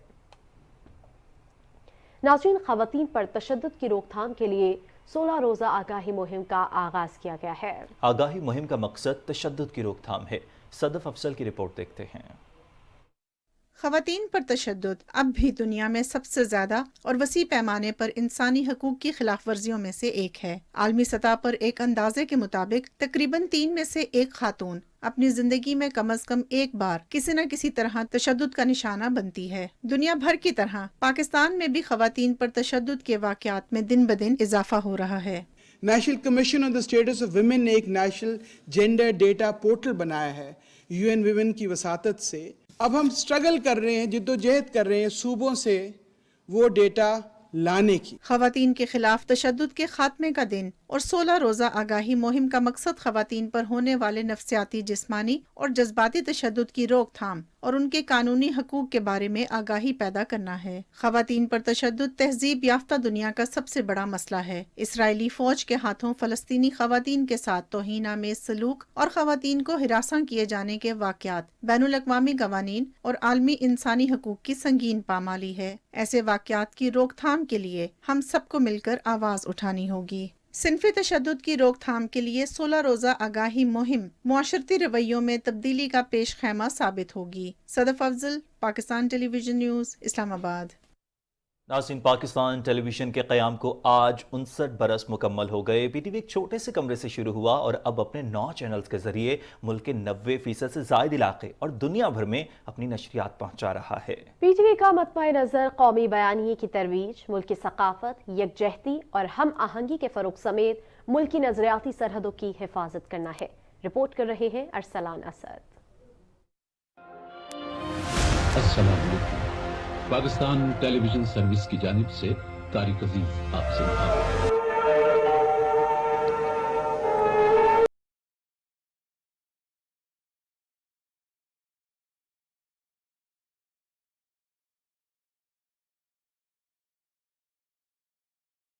नाज़रीन, खवातीन पर तशद्दुद की रोकथाम के लिए 16 रोज़ा आगाही मुहिम का आगाज किया गया है। आगाही मुहिम का मकसद तशद्दुद की रोकथाम है। सदफ अफसल की रिपोर्ट देखते हैं। खवातीन पर तशद्दुद अब भी दुनिया में सबसे ज्यादा और वसी पैमाने पर इंसानी हकूक की खिलाफ वर्जियों में से एक है। आलमी सतह पर एक अंदाजे के मुताबिक तकरीबन 3 में से 1 खातून अपनी जिंदगी में कम अज कम एक बार किसी न किसी तरह तशद्दुद का निशाना बनती है। दुनिया भर की तरह पाकिस्तान में भी खवातीन पर तशद्दुद के वाक़यात में दिन ब दिन इजाफा हो रहा है। National commission on the status of women ने एक नेशनल जेंडर डेटा पोर्टल बनाया है यूएन वुमेन की वसातत से। अब हम स्ट्रगल कर रहे हैं, जिद्दोजहद कर रहे हैं सूबों से वो डेटा लाने की। खवातीन के खिलाफ तशद्दुद के खात्मे का दिन और 16 रोज़ा आगाही मुहिम का मकसद खवातीन पर होने वाले नफ्सियाती, जिस्मानी और जज्बाती तशद्दुद की रोकथाम और उनके कानूनी हकूक के बारे में आगाही पैदा करना है। खवातीन पर तशद्दुद तहजीब याफ्ता दुनिया का सबसे बड़ा मसला है। इसराइली फौज के हाथों फलस्तीनी खवातीन के साथ तौहीन-आमेज़ सलूक और खवातीन को हिरासा किए जाने के वाक़यात बैनुल अक़वामी कवानीन और आलमी इंसानी हकूक की संगीन पामाली है। ऐसे वाक़यात की रोकथाम के लिए हम सबको मिलकर आवाज़ उठानी होगी। सिनफी तशद्दुद की रोकथाम के लिए 16 रोज़ा आगाही मुहिम मुआशरती रवैयों में तब्दीली का पेश खैमा साबित होगी। Sadaf Afzal, Pakistan television news, Islamabad. नाज़रीन, पाकिस्तान टेलीविजन के क़याम को आज 59 बरस मुकम्मल हो गए। पीटीवी एक छोटे से कमरे से शुरू हुआ और अब अपने 9 चैनल्स के जरिए मुल्क के 90% से ज़ायद इलाके और दुनिया भर में अपनी नशरियात पहुंचा रहा है। पीटीवी का मतमए नज़र कौमी बयानिए की तरवीज, मुल्क की सकाफत, यकजहती और हम आहंगी के फ़रोग़ समेत मुल्क की नज़रियाती सरहदों की हिफाजत करना है। रिपोर्ट कर रहे हैं अरसलान असद। अस्सलाम वालेकुम। पाकिस्तान टेलीविजन सर्विस की जानिब से तारिक अजीज आपसे मुखातिब।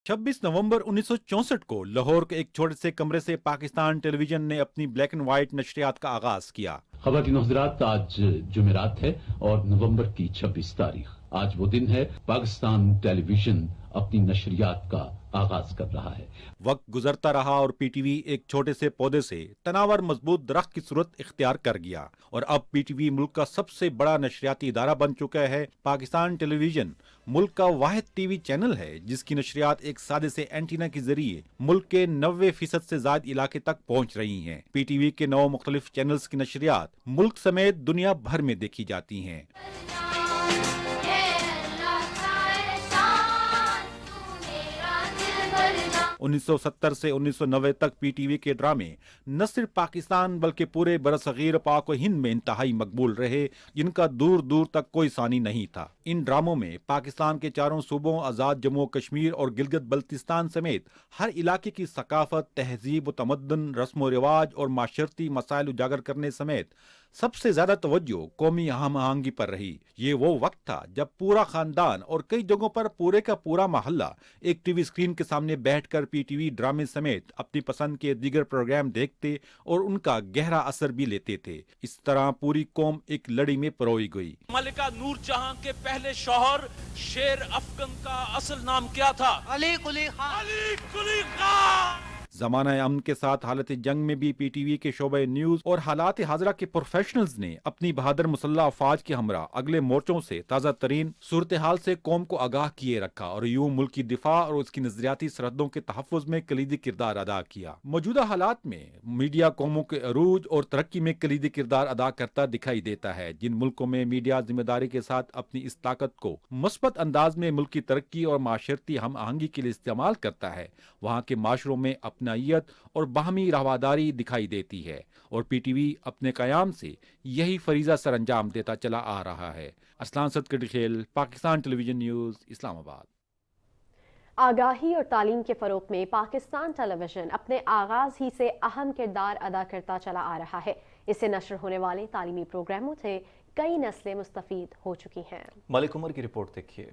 26 नवंबर 1964 को लाहौर के एक छोटे से कमरे से पाकिस्तान टेलीविजन ने अपनी ब्लैक एंड व्हाइट नशरियात का आगाज किया। ख़वातीन हज़रात, आज जुमेरात है और नवंबर की 26 तारीख। आज वो दिन है पाकिस्तान टेलीविजन अपनी नशरियात का आगाज कर रहा है। वक्त गुजरता रहा और पीटीवी एक छोटे से पौधे से तनावर मजबूत दरख्त की सूरत इख्तियार कर गया और अब पीटीवी मुल्क का सबसे बड़ा नशरियाती इदारा बन चुका है। पाकिस्तान टेलीविजन मुल्क का वाहिद टीवी चैनल है जिसकी नशरियात एक सादे से एंटीना के जरिए मुल्क के 90% से ज्यादा इलाके तक पहुँच रही हैं। पीटीवी के 9 मुख्तलिफ चैनल्स की नशरियात मुल्क समेत दुनिया भर में देखी जाती हैं। 1970 से 1990 तक पीटीवी के ड्रामे न सिर्फ पाकिस्तान बल्कि पूरे बरसगीर पाक व हिंद में इंतहाई मकबूल रहे, जिनका दूर दूर तक कोई सानी नहीं था। ان ڈراموں میں پاکستان کے چاروں صوبوں آزاد جموں و کشمیر اور گلگت بلتستان سمیت ہر علاقے کی ثقافت، تہذیب و تمدن، رسم و رواج اور معاشرتی مسائل اجاگر کرنے سمیت سب سے زیادہ توجہ قومی ہم آہنگی پر رہی۔ یہ وہ وقت تھا جب پورا خاندان اور کئی جگہوں پر پورے کا پورا محلہ ایک ٹی وی اسکرین کے سامنے بیٹھ کر پی ٹی وی ڈرامے سمیت اپنی پسند کے دیگر پروگرام دیکھتے اور ان کا گہرا اثر بھی لیتے تھے۔ اس طرح پوری قوم ایک لڑی میں پروئی گئی۔ ملکہ نور جہاں کے پہلے شوہر شیر افغن کا اصل نام کیا تھا؟ علی قلی خان۔ علی قلی خان۔ زمانہ امن کے ساتھ حالت جنگ میں بھی پی ٹی وی کے شعبہ نیوز اور حالات حاضرہ کے پروفیشنلز نے اپنی بہادر مسلح افواج کے ہمراہ اگلے مورچوں سے تازہ ترین صورتحال سے قوم کو آگاہ کیے رکھا اور یوں ملک کی دفاع اور اس کی نظریاتی سرحدوں کے تحفظ میں کلیدی کردار ادا کیا۔ موجودہ حالات میں میڈیا قوموں کے عروج اور ترقی میں کلیدی کردار ادا کرتا دکھائی دیتا ہے۔ جن ملکوں میں میڈیا ذمہ داری کے ساتھ اپنی اس طاقت کو مثبت انداز میں ملک کی ترقی اور معاشرتی ہم آہنگی کے لیے استعمال کرتا ہے، وہاں کے معاشروں میں اپنائیت اور باہمی رواداری دکھائی دیتی ہے، اور پی ٹی وی اپنے قیام سے یہی فریضہ سر انجام دیتا چلا آ رہا ہے۔ اسلان صدقی خیل، پاکستان ٹیلی ویژن نیوز، اسلام آباد۔ آگاہی اور تعلیم کے فروغ میں پاکستان ٹیلی ویژن اپنے آغاز ہی سے اہم کردار ادا کرتا چلا آ رہا ہے۔ اس سے نشر ہونے والے تعلیمی پروگراموں سے کئی نسلیں مستفید ہو چکی ہیں۔ ملک عمر کی رپورٹ دیکھیے۔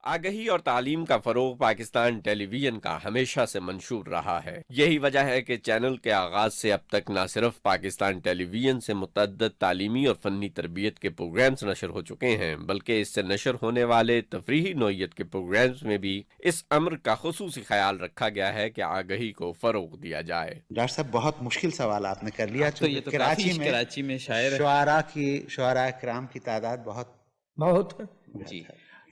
آگہی اور تعلیم کا فروغ پاکستان ٹیلی ویژن کا ہمیشہ سے منشور رہا ہے۔ یہی وجہ ہے کہ چینل کے آغاز سے اب تک نہ صرف پاکستان ٹیلی ویژن سے متعدد تعلیمی اور فنی تربیت کے پروگرامز نشر ہو چکے ہیں، بلکہ اس سے نشر ہونے والے تفریحی نوعیت کے پروگرامز میں بھی اس امر کا خصوصی خیال رکھا گیا ہے کہ آگہی کو فروغ دیا جائے۔ ڈاکٹر صاحب بہت مشکل سوال آپ نے کر لیا، کراچی میں شعراء کرام کی تعداد بہت جی۔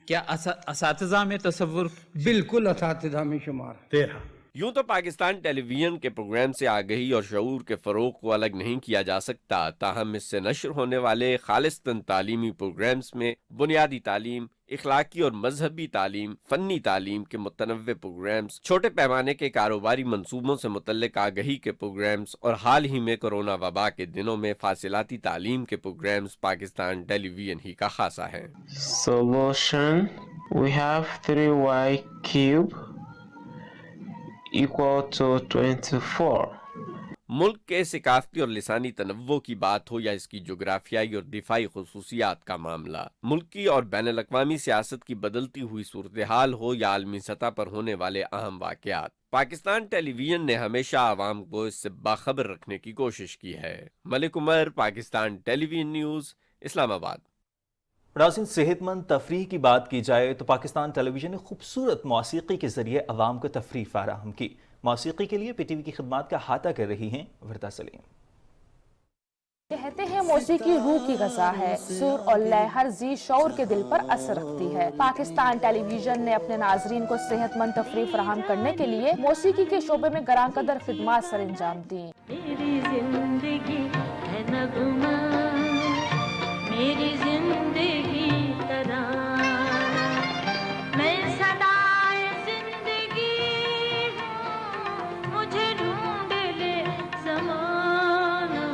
کیا اساتذہ میں تصور؟ بالکل اساتذہ میں شمار 13۔ یوں تو پاکستان ٹیلی ویژن کے پروگرام سے آگہی اور شعور کے فروغ کو الگ نہیں کیا جا سکتا، تاہم اس سے نشر ہونے والے خالصتاً تعلیمی پروگرامز میں بنیادی تعلیم، اخلاقی اور مذہبی تعلیم، فنی تعلیم کے متنوع پروگرامز، چھوٹے پیمانے کے کاروباری منصوبوں سے متعلق آگہی کے پروگرامز اور حال ہی میں کرونا وبا کے دنوں میں فاصلاتی تعلیم کے پروگرامز پاکستان ٹیلی ویژن ہی کا خاصہ ہیں۔ Solution: we have 3y cube equal to 24۔ ملک کے ثقافتی اور لسانی تنوع کی بات ہو یا اس کی جغرافیائی اور دفاعی خصوصیات کا معاملہ، ملکی اور بین الاقوامی سیاست کی بدلتی ہوئی صورتحال ہو یا عالمی سطح پر ہونے والے اہم واقعات، پاکستان ٹیلی ویژن نے ہمیشہ عوام کو اس سے باخبر رکھنے کی کوشش کی ہے۔ ملک عمر، پاکستان ٹیلی ویژن نیوز، اسلام آباد۔ ناظرین، صحت مند تفریح کی بات کی جائے تو پاکستان ٹیلی ویژن نے خوبصورت موسیقی کے ذریعے عوام کو تفریح فراہم کی۔ موسیقی کے لیے پی ٹی وی کی خدمات کا احاطہ کر رہی ہیں وردہ سلیم۔ کہتے ہیں موسیقی روح کی غذا ہے، سر اور لے ہر ذی شعور کے دل پر اثر رکھتی ہے۔ پاکستان ٹیلی ویژن نے اپنے ناظرین کو صحت مند تفریح فراہم کرنے کے لیے موسیقی کے شعبے میں گراں قدر خدمات سر انجام دی۔ میری زندگی ہے نغمہ، میری زندگی ترانہ، میں صدائے زندگی ہوں، مجھے ڈھونڈ لے زمانہ۔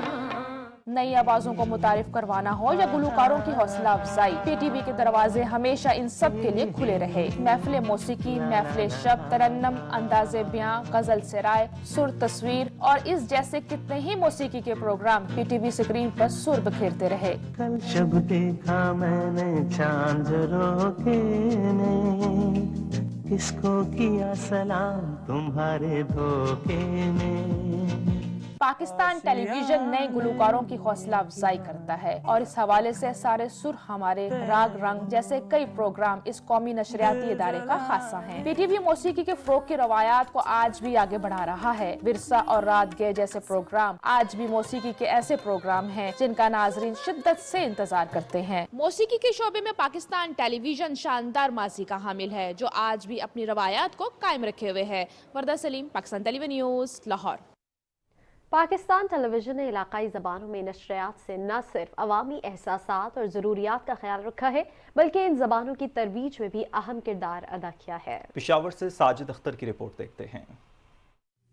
نئی آوازوں کو متعارف کروانا ہو یا گلوکاروں کی حوصلہ افزائی، پی ٹی وی کے دروازے ہمیشہ ان سب کے لیے کھلے رہے۔ محفل موسیقی، محفل شب، ترنم، انداز بیاں، غزل سرائے، سر تصویر اور اس جیسے کتنے ہی موسیقی کے programme P T V screen پر سر بکھیرتے رہے۔ کل شب دیکھا میں نے چاند روکے نے، کس کو کیا سلام تمہارے دھوکے میں۔ پاکستان ٹیلی ویژن نئے گلوکاروں کی حوصلہ افزائی کرتا ہے اور اس حوالے سے سارے سر ہمارے، راگ رنگ جیسے کئی پروگرام اس قومی نشریاتی ادارے کا خاصہ ہیں۔ پی ٹی وی موسیقی کے فروغ کی روایات کو آج بھی آگے بڑھا رہا ہے۔ ورثہ اور رات گئے جیسے پروگرام آج بھی موسیقی کے ایسے پروگرام ہیں جن کا ناظرین شدت سے انتظار کرتے ہیں۔ موسیقی کے شعبے میں پاکستان ٹیلی ویژن شاندار ماضی کا حامل ہے جو آج بھی اپنی روایات کو قائم رکھے ہوئے ہے۔ وردہ سلیم، پاکستان ٹیلی ویژن نیوز، لاہور۔ پاکستان ٹیلی ویژن نے علاقائی زبانوں میں نشریات سے نہ صرف عوامی احساسات اور ضروریات کا خیال رکھا ہے بلکہ ان زبانوں کی ترویج میں بھی اہم کردار ادا کیا ہے۔ پشاور سے ساجد اختر کی رپورٹ دیکھتے ہیں۔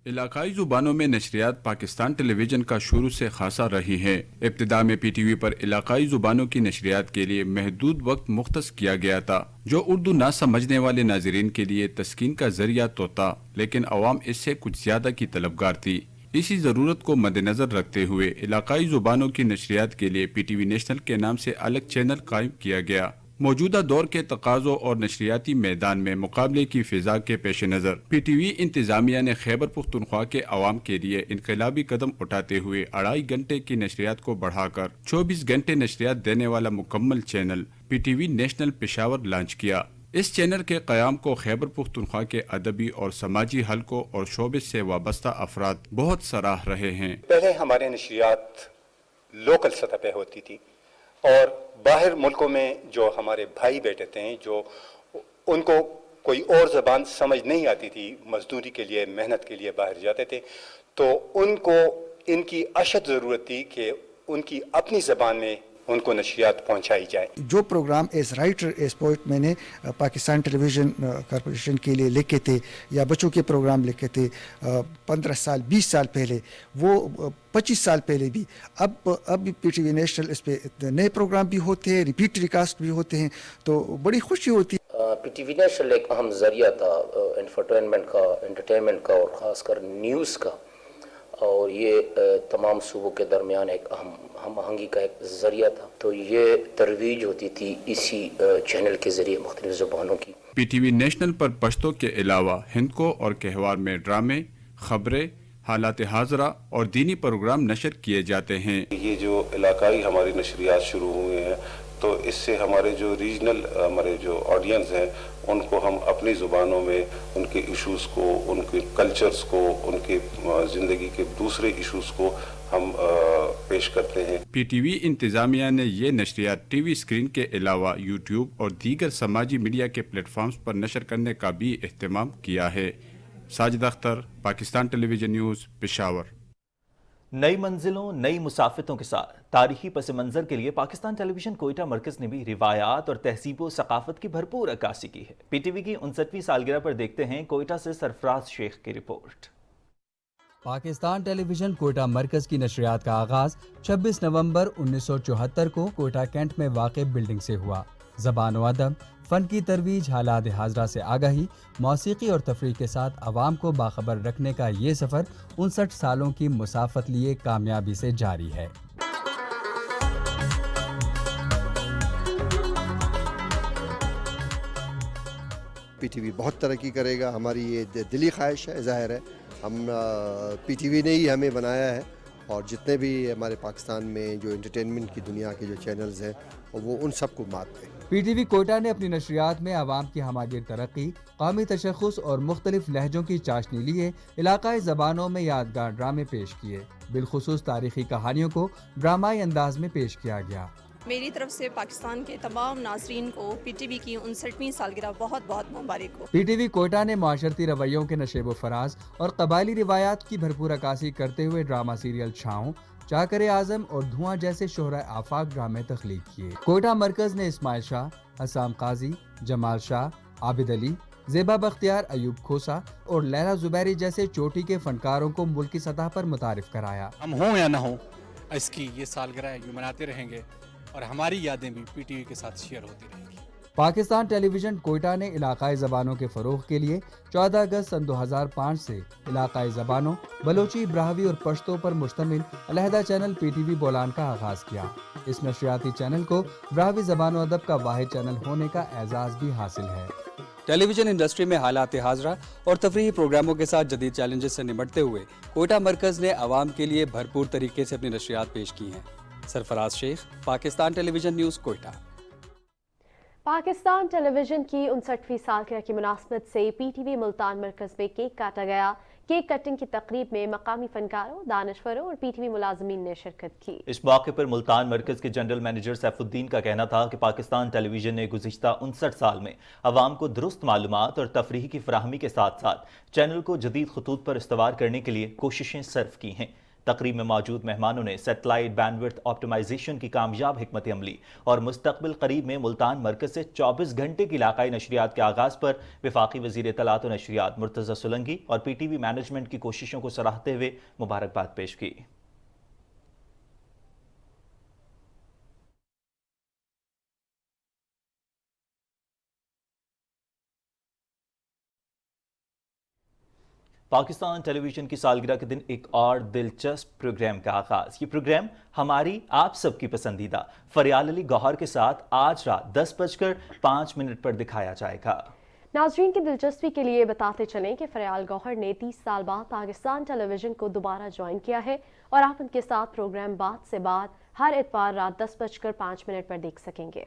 علاقائی زبانوں میں نشریات پاکستان ٹیلی ویژن کا شروع سے خاصا رہی ہے۔ ابتدا میں پی ٹی وی پر علاقائی زبانوں کی نشریات کے لیے محدود وقت مختص کیا گیا تھا، جو اردو نہ سمجھنے والے ناظرین کے لیے تسکین کا ذریعہ تو تھا، لیکن عوام اس سے کچھ زیادہ کی طلبگار تھی۔ اسی ضرورت کو مد نظر رکھتے ہوئے علاقائی زبانوں کی نشریات کے لیے پی ٹی وی نیشنل کے نام سے الگ چینل قائم کیا گیا۔ موجودہ دور کے تقاضوں اور نشریاتی میدان میں مقابلے کی فضا کے پیش نظر پی ٹی وی انتظامیہ نے خیبر پختونخوا کے عوام کے لیے انقلابی قدم اٹھاتے ہوئے 2.5 گھنٹے کی نشریات کو بڑھا کر 24 گھنٹے نشریات دینے والا مکمل چینل پی ٹی وی نیشنل پشاور لانچ کیا۔ اس چینل کے قیام کو خیبر پختونخوا کے ادبی اور سماجی حلقوں اور شعبے سے وابستہ افراد بہت سراہ رہے ہیں۔ پہلے ہمارے نشریات لوکل سطح پہ ہوتی تھی اور باہر ملکوں میں جو ہمارے بھائی بیٹھے تھے، جو ان کو کوئی اور زبان سمجھ نہیں آتی تھی، مزدوری کے لیے محنت کے لیے باہر جاتے تھے، تو ان کو ان کی اشد ضرورت تھی کہ ان کی اپنی زبان میں ان کو نشریات پہنچائی جائے۔ جو program as writer as poet میں نے پاکستان ٹیلی ویژن کارپوریشن کے لیے لکھے تھے یا بچوں کے پروگرام لکھے تھے 15 سال 20 سال پہلے، وہ 25 سال پہلے بھی، اب پی ٹی وی نیشنل اس پہ نئے پروگرام بھی ہوتے ہیں، ریپیٹ ریکاسٹ بھی ہوتے ہیں، تو بڑی خوشی ہوتی ہے۔ پی ٹی وی نیشنل ایک اہم ذریعہ تھا انفرٹینمنٹ کا، انٹرٹینمنٹ کا اور خاص کر نیوز کا، اور یہ تمام صوبوں کے درمیان ایک اہم ہم آہنگی کا ایک ذریعہ تھا، تو یہ ترویج ہوتی تھی اسی چینل کے ذریعے مختلف زبانوں کی۔ پی ٹی وی نیشنل پر پشتو کے علاوہ ہندکو اور کہوار میں ڈرامے، خبریں، حالات حاضرہ اور دینی پروگرام نشر کیے جاتے ہیں۔ یہ جو علاقائی ہماری نشریات شروع ہوئے ہیں، تو اس سے ہمارے جو ریجنل ہمارے جو آڈینس ہیں ان کو ہم اپنی زبانوں میں ان کے ایشوز کو، ان کے کلچرز کو، ان کے زندگی کے دوسرے ایشوز کو ہم پیش کرتے ہیں۔ پی ٹی وی انتظامیہ نے یہ نشریات ٹی وی اسکرین کے علاوہ یوٹیوب اور دیگر سماجی میڈیا کے پلیٹ فارمز پر نشر کرنے کا بھی اہتمام کیا ہے۔ ساجد اختر، پاکستان ٹیلی ویژن نیوز، پشاور۔ نئی منزلوں، نئی مسافتوں کے ساتھ تاریخی پس منظر کے لیے پاکستان ٹیلی ویژن کوئٹہ مرکز نے بھی روایات اور تہذیب و ثقافت کی بھرپور عکاسی کی ہے۔ پی ٹی وی کی 59ویں سالگرہ پر دیکھتے ہیں کوئٹہ سے سرفراز شیخ کی رپورٹ۔ پاکستان ٹیلی ویژن کوئٹہ مرکز کی نشریات کا آغاز 26 نومبر 1974 کو کوئٹہ کینٹ میں واقع بلڈنگ سے ہوا۔ زبان و ادب، فن کی ترویج، حالات حاضرہ سے آگاہی، موسیقی اور تفریح کے ساتھ عوام کو باخبر رکھنے کا یہ سفر 59 سالوں کی مسافت لیے کامیابی سے جاری ہے۔ پی ٹی وی بہت ترقی کرے گا، ہماری یہ دلی خواہش ہے، ظاہر ہے ہم پی ٹی وی نے ہی ہمیں بنایا ہے، اور جتنے بھی ہمارے پاکستان میں جو انٹرٹینمنٹ کی دنیا کے جو چینلز ہیں وہ ان سب کو مات دیں۔ پی ٹی وی کوئٹہ نے اپنی نشریات میں عوام کی ہمہ گیر ترقی، قومی تشخص اور مختلف لہجوں کی چاشنی لیے علاقائی زبانوں میں یادگار ڈرامے پیش کیے، بالخصوص تاریخی کہانیوں کو ڈرامائی انداز میں پیش کیا گیا۔ میری طرف سے پاکستان کے تمام ناظرین کو پی ٹی وی کی 59ویں سالگرہ بہت بہت مبارک ہو۔ پی ٹی وی کوئٹہ نے معاشرتی رویوں کے نشیب و فراز اور قبائلی روایات کی بھرپور عکاسی کرتے ہوئے ڈرامہ سیریل چھاؤں، چاکر اعظم اور دھواں جیسے شہرۂ آفاق ڈرامے تخلیق کیے۔ کوئٹہ مرکز نے اسماعیل شاہ، حسام قاضی، جمال شاہ، عابد علی، زیبا بختیار، ایوب کھوسا اور لیلا زبیری جیسے چوٹی کے فنکاروں کو ملکی سطح پر متعارف کرایا۔ ہم ہوں یا نہ ہوں، اس کی یہ سالگرہ یوں مناتے رہیں گے اور ہماری یادیں بھی پی ٹی وی کے ساتھ شیئر ہوتی رہیں گی۔ پاکستان ٹیلی ویژن کوئٹہ نے علاقائی زبانوں کے فروغ کے لیے 14 اگست سن 2005 سے علاقائی زبانوں بلوچی، براہوی اور پشتو پر مشتمل علیحدہ چینل پی ٹی وی بولان کا آغاز کیا۔ اس نشریاتی چینل کو براہوی زبان و ادب کا واحد چینل ہونے کا اعزاز بھی حاصل ہے۔ ٹیلی ویژن انڈسٹری میں حالات حاضرہ اور تفریحی پروگراموں کے ساتھ جدید چیلنجز سے نمٹتے ہوئے کوئٹہ مرکز نے عوام کے لیے بھرپور طریقے سے اپنی نشریات پیش کی ہیں۔ سرفراز شیخ، پاکستان ٹیلی ویژن نیوز، کوئٹہ۔ پاکستان ٹیلی ویژن کی 59ویں سالگرہ کی مناسبت سے پی ٹی وی ملتان مرکز میں کیک کاٹا گیا۔ کیک کٹنگ کی تقریب میں مقامی فنکاروں، دانشوروں اور پی ٹی وی ملازمین نے شرکت کی۔ اس موقع پر ملتان مرکز کے جنرل مینیجر سیف الدین کا کہنا تھا کہ پاکستان ٹیلی ویژن نے گزشتہ 59 سال میں عوام کو درست معلومات اور تفریح کی فراہمی کے ساتھ ساتھ چینل کو جدید خطوط پر استوار کرنے کے لیے کوششیں صرف کی ہیں۔ تقریب میں موجود مہمانوں نے سیٹلائٹ بینڈوڈتھ آپٹیمائزیشن کی کامیاب حکمت عملی اور مستقبل قریب میں ملتان مرکز سے 24 گھنٹے کی علاقائی نشریات کے آغاز پر وفاقی وزیر اطلاعات و نشریات مرتضی سولنگی اور پی ٹی وی مینجمنٹ کی کوششوں کو سراہتے ہوئے مبارکباد پیش کی۔ پاکستان ٹیلی ویژن کی سالگرہ کے دن ایک اور دلچسپ پروگرام کا آغاز۔ یہ پروگرام ہماری آپ سب کی پسندیدہ فریال علی گوہر کے ساتھ آج رات 10:05 پر دکھایا جائے گا۔ ناظرین کی دلچسپی کے لیے بتاتے چلیں کہ فریال گوہر نے 30 سال بعد پاکستان ٹیلی ویژن کو دوبارہ جوائن کیا ہے اور آپ ان کے ساتھ پروگرام بات سے بعد ہر اتوار رات 10:05 پر دیکھ سکیں گے۔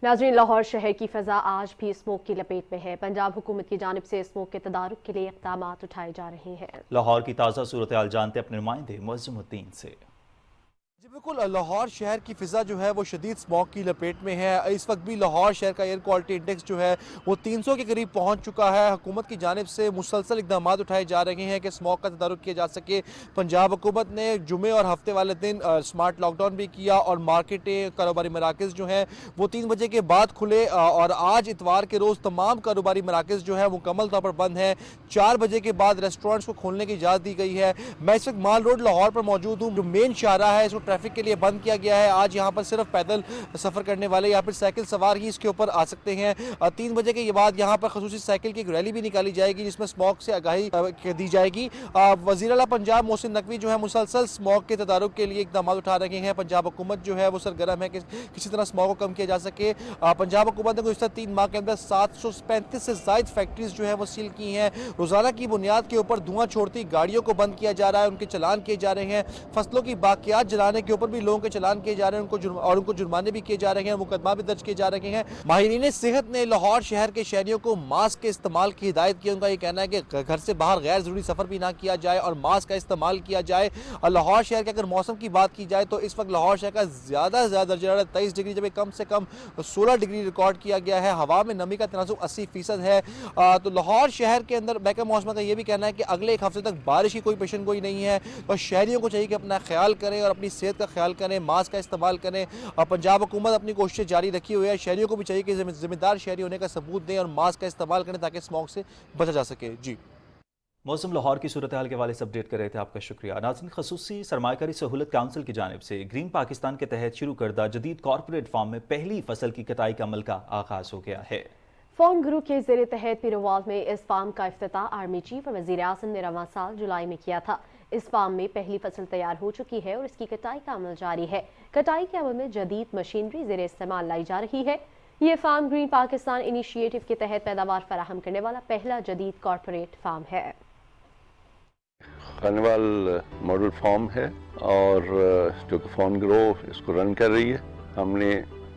ناظرین، لاہور شہر کی فضا آج بھی اسموک کی لپیٹ میں ہے۔ پنجاب حکومت کی جانب سے اسموک کے تدارک کے لیے اقدامات اٹھائے جا رہے ہیں۔ لاہور کی تازہ صورتحال جانتے اپنے نمائندے معظم الدین سے۔ جی بالکل، لاہور شہر کی فضا جو ہے وہ شدید اسموگ کی لپیٹ میں ہے۔ اس وقت بھی لاہور شہر کا ایئر کوالٹی انڈیکس جو ہے وہ 300 کے قریب پہنچ چکا ہے۔ حکومت کی جانب سے مسلسل اقدامات اٹھائے جا رہے ہیں کہ اسموگ کا تدارک کیا جا سکے۔ پنجاب حکومت نے جمعے اور ہفتے والے دن سمارٹ لاک ڈاؤن بھی کیا اور مارکیٹیں، کاروباری مراکز جو ہیں وہ 3 بجے کے بعد کھلے اور آج اتوار کے روز تمام کاروباری مراکز جو ہے مکمل طور پر بند ہیں۔ 4 بجے کے بعد ریسٹورینٹس کو کھولنے کی اجازت دی گئی ہے۔ میں اس وقت مال روڈ لاہور پر موجود ہوں، جو مین شاہراہ ہے اس کو ٹریفک کے لیے بند کیا گیا ہے۔ آج یہاں پر صرف پیدل سفر کرنے والے یا پھر سائیکل سوار ہی اس کے اوپر آ سکتے ہیں۔ 3 بجے کے بعد یہاں پر خصوصی سائیکل کی ایک ریلی بھی نکالی جائے گی جس میں اسموگ سے آگاہی دی جائے گی۔ وزیر اعلیٰ پنجاب محسن نقوی جو ہے مسلسل اسموگ کے تدارک کے لیے اقدامات اٹھا رہے ہیں۔ پنجاب حکومت جو ہے وہ سرگرم ہے کہ کسی طرح اسموگ کو کم کیا جا سکے۔ پنجاب حکومت نے گزشتہ 3 ماہ کے اندر 735 سے زائد فیکٹریز جو ہے وہ سیل کی ہیں۔ روزانہ کی بنیاد کے اوپر دھواں چھوڑتی گاڑیوں کو بند کیا جا رہا ہے، ان کے چلان کیے جا رہے ہیں۔ فصلوں کی باقیات جلانے کے اوپر بھی لوگوں کے چلان کیے جا رہے ہیں اور ان کو جرمانے بھی کیے جا رہے ہیں، مقدمہ بھی درج کیے جا رہے ہیں۔ ماہرین صحت نے لاہور شہر کے شہریوں کو ماسک کے استعمال کی ہدایت کی۔ ان کا یہ کہنا ہے کہ گھر سے باہر غیر ضروری سفر بھی نہ کیا جائے اور ماسک کا استعمال کیا جائے۔ اور لاہور شہر کے اگر موسم کی بات کی جائے تو اس وقت لاہور شہر کا زیادہ سے زیادہ درجہ حرارت 23 ڈگری جبکہ کم سے کم 16 ڈگری ریکارڈ کیا گیا ہے۔ ہوا میں نمی کا تناسب 80% ہے۔ تو لاہور شہر کے اندر محکمہ موسم کا یہ بھی کہنا ہے کہ اگلے 1 ہفتے تک بارش کی کوئی پیشن گوئی نہیں ہے اور شہریوں کو چاہیے کہ اپنا خیال کریں اور اپنی صحت کا خیال کریں، ماسک کا استعمال کریں۔ اور پنجاب حکومت اپنی کوششیں جاری رکھی ہوئی ہے، شہریوں کو بھی چاہیے کہ ذمہ دار شہری ہونے کا ثبوت دیں اور ماسک کا استعمال کریں تاکہ اسموگ سے بچا جا سکے۔ جی موسم لاہور کی صورتحال کے حوالے سے اپڈیٹ کر رہے تھے، آپ کا شکریہ۔ ناظرین، خصوصی سرمایہ کاری سہولت کونسل کی جانب سے گرین پاکستان کے تحت شروع کردہ جدید کارپوریٹ فارم میں پہلی فصل کی کٹائی کا عمل کا آغاز ہو گیا ہے۔ فارم گروپ کے زیر تحت پیروال میں اس فارم کا افتتاح آرمی چیف اور وزیر اعظم نے رواں سال جولائی میں کیا تھا۔ اس فارم میں پہلی فصل تیار ہو چکی ہے اور اس کی کٹائی کا عمل جاری ہے۔ کٹائی کے عمل میں جدید مشینری زیر استعمال لائی جا رہی ہے۔ یہ فارم گرین پاکستان انیشیٹو کے تحت پیداوار فراہم کرنے والا پہلا جدید کارپوریٹ فارم ہے۔ خانوال ماڈل فارم ہے اور جو کہ فارم گرو اس کو رن کر رہی ہے۔ ہم نے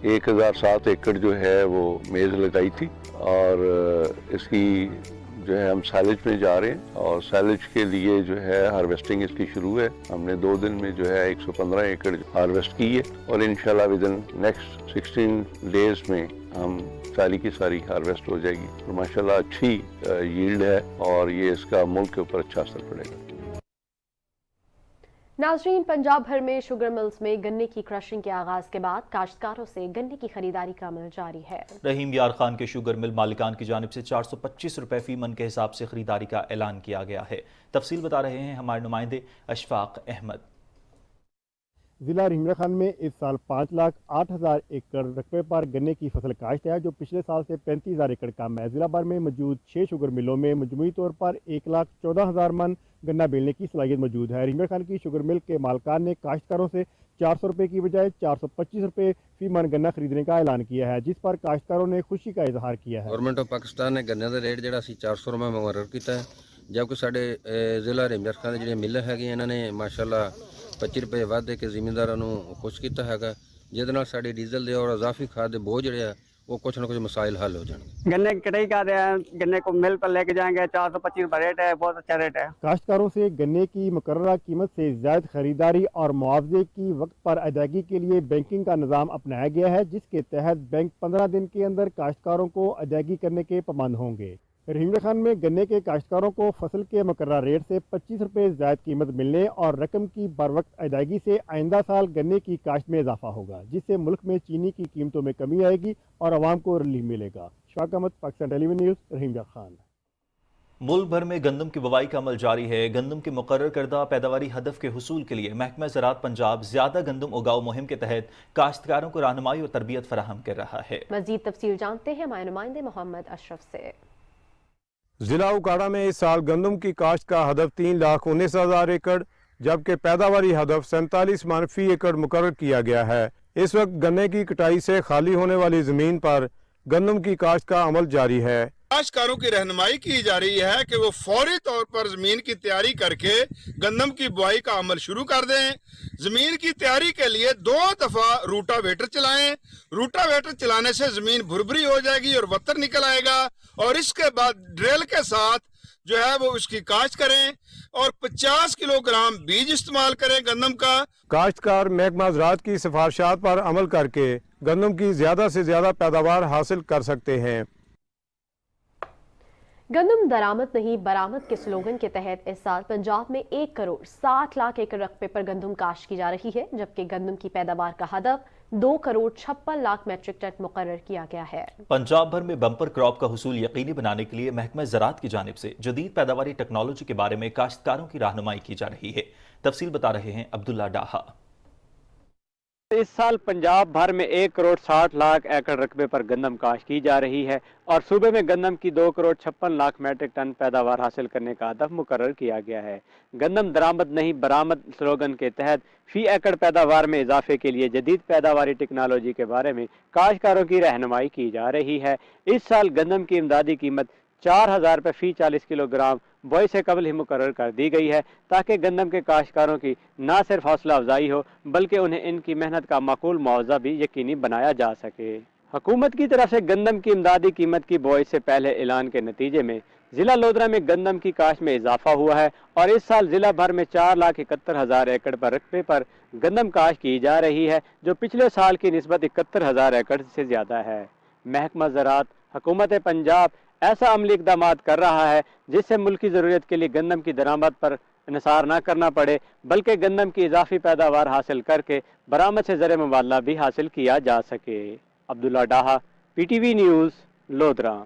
1007 ایکڑ جو ہے وہ میز لگائی تھی اور اس کی جو ہے ہم سائلج میں جا رہے ہیں اور سائلج کے لیے جو ہے ہارویسٹنگ اس کی شروع ہے۔ ہم نے 2 دن میں جو ہے 115 ایکڑ ہارویسٹ کی ہے اور انشاءاللہ ودن نیکسٹ 16 ڈیز میں ہم ساری کی ساری ہارویسٹ ہو جائے گی اور ماشاءاللہ اچھی ییلڈ ہے اور یہ اس کا ملک کے اوپر اچھا اثر پڑے گا۔ ناظرین، پنجاب بھر میں شوگر ملز میں گنے کی کرشنگ کے آغاز کے بعد کاشتکاروں سے گنے کی خریداری کا عمل جاری ہے۔ رحیم یار خان کے شوگر مل مالکان کی جانب سے 425 روپے فی من کے حساب سے خریداری کا اعلان کیا گیا ہے۔ تفصیل بتا رہے ہیں ہمارے نمائندے اشفاق احمد۔ ضلع رحیم یار خان میں اس سال 5,08,000 ایکڑ رقبے پر گنے کی فصل کاشت ہے جو پچھلے سال سے 35,000 ایکڑ کم ہے۔ ضلع بھر میں موجود 6 شوگر ملوں میں مجموعی طور پر 1,14,000 من گنا بیلنے کی صلاحیت موجود ہے۔ رحیم یار خان کی شوگر مل کے مالکان نے کاشتکاروں سے 400 روپے کی بجائے 425 روپے فی من گنا خریدنے کا اعلان کیا ہے، جس پر کاشتکاروں نے خوشی کا اظہار کیا ہے۔ گورنمنٹ آف پاکستان نے گنے کا ریٹ جڑا سی 400 روپے مقرر کیتا ہے، جبکہ ساڈے ضلع رحیم یار خان جڑے مل ہے انہوں نے ماشاءاللہ 25 روپے ودھ کے زمینداراں نوں خوش کیتا ہے، جہدے نال ساڈے ڈیزل دے اور اضافی کھاد دے بوجھ جڑے वो कुछ ना कुछ मसाइल हल हो जाएंगे। गन्ने की कटाई कर रहे हैं, गन्ने को मिल पर लेके जाएंगे, 425 रुपये रेट है, बहुत अच्छा रेट है। काश्तकारों से गन्ने की मुकर्ररा कीमत से ज़ायद खरीदारी और मुआवजे की वक्त पर अदायगी के लिए बैंकिंग का निज़ाम अपनाया गया है, जिसके तहत बैंक 15 दिन के अंदर काश्तकारों को अदायगी करने के पाबंद होंगे। रहीम खान में गन्ने के काश्तकारों को फसल के मुकर्रर रेट से 25 रुपये ज़ायद कीमत मिलने और रकम की बर वक्त अदायगी से आइंदा साल गन्ने की काश्त में इजाफा होगा, जिससे मुल्क में चीनी की कीमतों में कमी आएगी और आवाम को रिलीफ मिलेगा। शफाक अहमद, पाकिस्तान टेलीविजन न्यूज़, रहीम खान। मुल्क भर में गंदम की बुवाई का अमल जारी है। गंदम के मुकर्रर करदा पैदावारी हदफ के हुसूल के लिए महकमा ज़राअत पंजाब ज्यादा गंदम उगाओ मुहिम के तहत काश्तकारों को रहनुमाई और तरबियत फराहम कर रहा है। मजीद तफसील जानते हैं हमारे नुमाइंदे मोहम्मद अशरफ से। जिला उकाड़ा में इस साल गंदम की काश्त का हदफ 3,19,000 एकड़ जबकि पैदावारी हदफ 47 मन फी एकड़ मुकर्रर किया गया है। इस वक्त गन्ने की कटाई से खाली होने वाली जमीन पर गंदम की काश्त का अमल जारी है। काश्तकारों की रहनुमाई की जा रही है कि वो फौरी तौर पर जमीन की तैयारी करके गंदम की बुआई का अमल शुरू कर दें। जमीन की तैयारी के लिए 2 दफा रूटावेटर चलाएं। रूटावेटर चलाने से जमीन भुरभुरी हो जाएगी और वत्तर निकल आएगा और इसके बाद ड्रिल के साथ जो है वो उसकी काश्त करें और 50 किलोग्राम बीज इस्तेमाल करें गंदम का। काश्तकार महकमा ज़राअत की सिफारिशात पर अमल करके गंदम की ज्यादा से ज्यादा पैदावार हासिल कर सकते हैं। गंदम दरामद नहीं बरामद के स्लोगन के तहत इस साल पंजाब में 1 करोड़ 60 लाख एकड़ रकबे पर गंदम काश्त की जा रही है, जबकि गंदम की पैदावार का हदफ 2 करोड़ 56 लाख मेट्रिक टन मुकर्रर किया गया है। पंजाब भर में बम्पर क्रॉप का हुसूल यकीनी बनाने के लिए महकमा ज़राअत की जानिब से जदीद पैदावारी टेक्नोलॉजी के बारे में काश्तकारों की रहनुमाई की जा रही है। तफसील बता रहे हैं अब्दुल्ला डाहा। इस साल पंजाब भर में 1 करोड़ 60 लाख एकड़ रकबे पर गंदम काश्त की जा रही है और सूबे में गंदम की 2 करोड़ 56 लाख मेट्रिक टन पैदावार हासिल करने का हदफ मुकर्रर किया गया है। गंदम दरामद नहीं बरामद स्लोगन के तहत फी एकड़ पैदावार में इजाफे के लिए जदीद पैदावारी टेक्नोलॉजी के बारे में काश्तकारों की रहनुमाई की जा रही है। इस साल गंदम की इमदादी कीमत 4,000 रुपये फी 40 किलोग्राम बुआई से कबल ही मुकर्रर कर दी गई है, ताकि गंदम के काश्तकारों की न सिर्फ हौसला अफजाई हो बल्कि उन्हें इनकी मेहनत का माकूल मुआवजा भी यकीनी बनाया जा सके। हुकूमत की तरफ से गंदम की इमदादी कीमत की बुआई से पहले ऐलान के नतीजे में जिला लोधरा में गंदम की काश्त में इजाफा हुआ है और इस साल जिला भर में 4,71,000 एकड़ पर रकबे पर गंदम काश्त की जा रही है, जो पिछले साल की निस्बत 71,000 एकड़ से ज्यादा है। महकमा ज़राअत हुकूमत पंजाब ऐसा अमली इक़दाम कर रहा है जिससे मुल्क की ज़रूरत के लिए गंदम की दरामद पर इन्हिसार न करना पड़े, बल्कि गंदम की इजाफी पैदावार हासिल करके बरामद से ज़र मुबादला भी हासिल किया जा सके। अब्दुल्ला डाहा, PTV न्यूज़, लोधरा।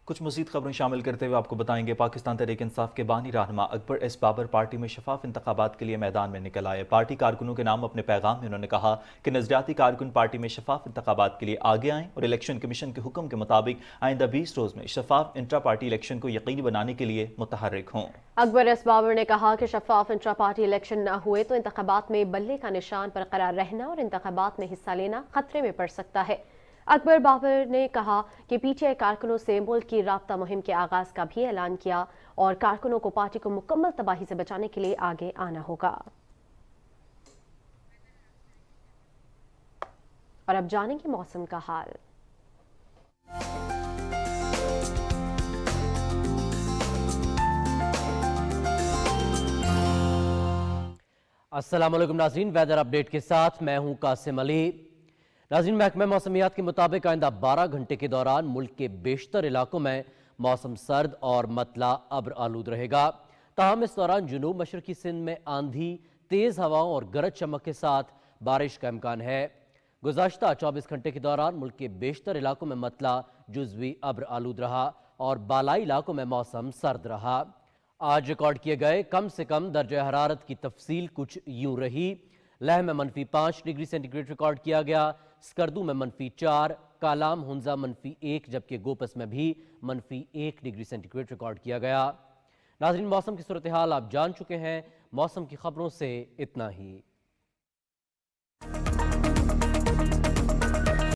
कुछ मज़ीद खबरें शामिल करते हुए आपको बताएंगे पाकिस्तान तहरीक इंसाफ के बानी रहनुमा अकबर एस बाबर पार्टी में शफाफ इंतखाबात के लिए मैदान में निकल आए। पार्टी कारकुनों के नाम अपने पैगाम में उन्होंने कहा कि नजरियाती कारकुन पार्टी में शफाफ इंतखाबात के लिए आगे आएँ और इलेक्शन कमीशन के हुक्म के मुताबिक आइंदा 20 रोज में शफाफ इंट्रा पार्टी इलेक्शन को यकीनी बनाने के लिए मुतहर्रिक हों। अकबर एस बाबर ने कहा कि शफाफ इंट्रा पार्टी इलेक्शन न हुए तो इंतखाबात में बल्ले का निशान बरकरार रहना और इंतखाबात में हिस्सा लेना खतरे में पड़ सकता है। अकबर बाबर ने कहा कि PTI कारकुनों से मुल्क की राब्ता मुहिम के आगाज का भी ऐलान किया और कारकुनों को पार्टी को मुकम्मल तबाही से बचाने के लिए आगे आना होगा। और अब जानेंगे मौसम का हाल। अस्सलाम वालेकुम नाज़रीन, वेदर अपडेट के साथ मैं हूं कासिम अली। नाज़रीन, महकमा मौसमियात के मुताबिक आइंदा 12 घंटे के दौरान मुल्क के बेशतर इलाकों में मौसम सर्द और मतला अब्र आलूद रहेगा। ताहम इस दौरान जुनूब मशरकी सिंध में आंधी, तेज़ हवाओं और गरज चमक के साथ बारिश का इम्कान है। गुज़श्ता 24 घंटे के दौरान मुल्क के बेशतर इलाकों में मतला जुज़वी अब्र आलूद रहा और बालाई इलाकों में मौसम सर्द रहा। आज रिकॉर्ड किए गए कम से कम दर्जा हरारत की तफसील कुछ यूँ रही। लह में -5 डिग्री सेंटीग्रेड रिकॉर्ड किया गया, स्कर्दू में -4, कालाम हुंजा -1, जबकि गोपस में भी -1 डिग्री सेंटीग्रेड रिकॉर्ड किया गया। नाज़रीन, मौसम की सूरत हाल आप जान चुके हैं। मौसम की खबरों से इतना ही।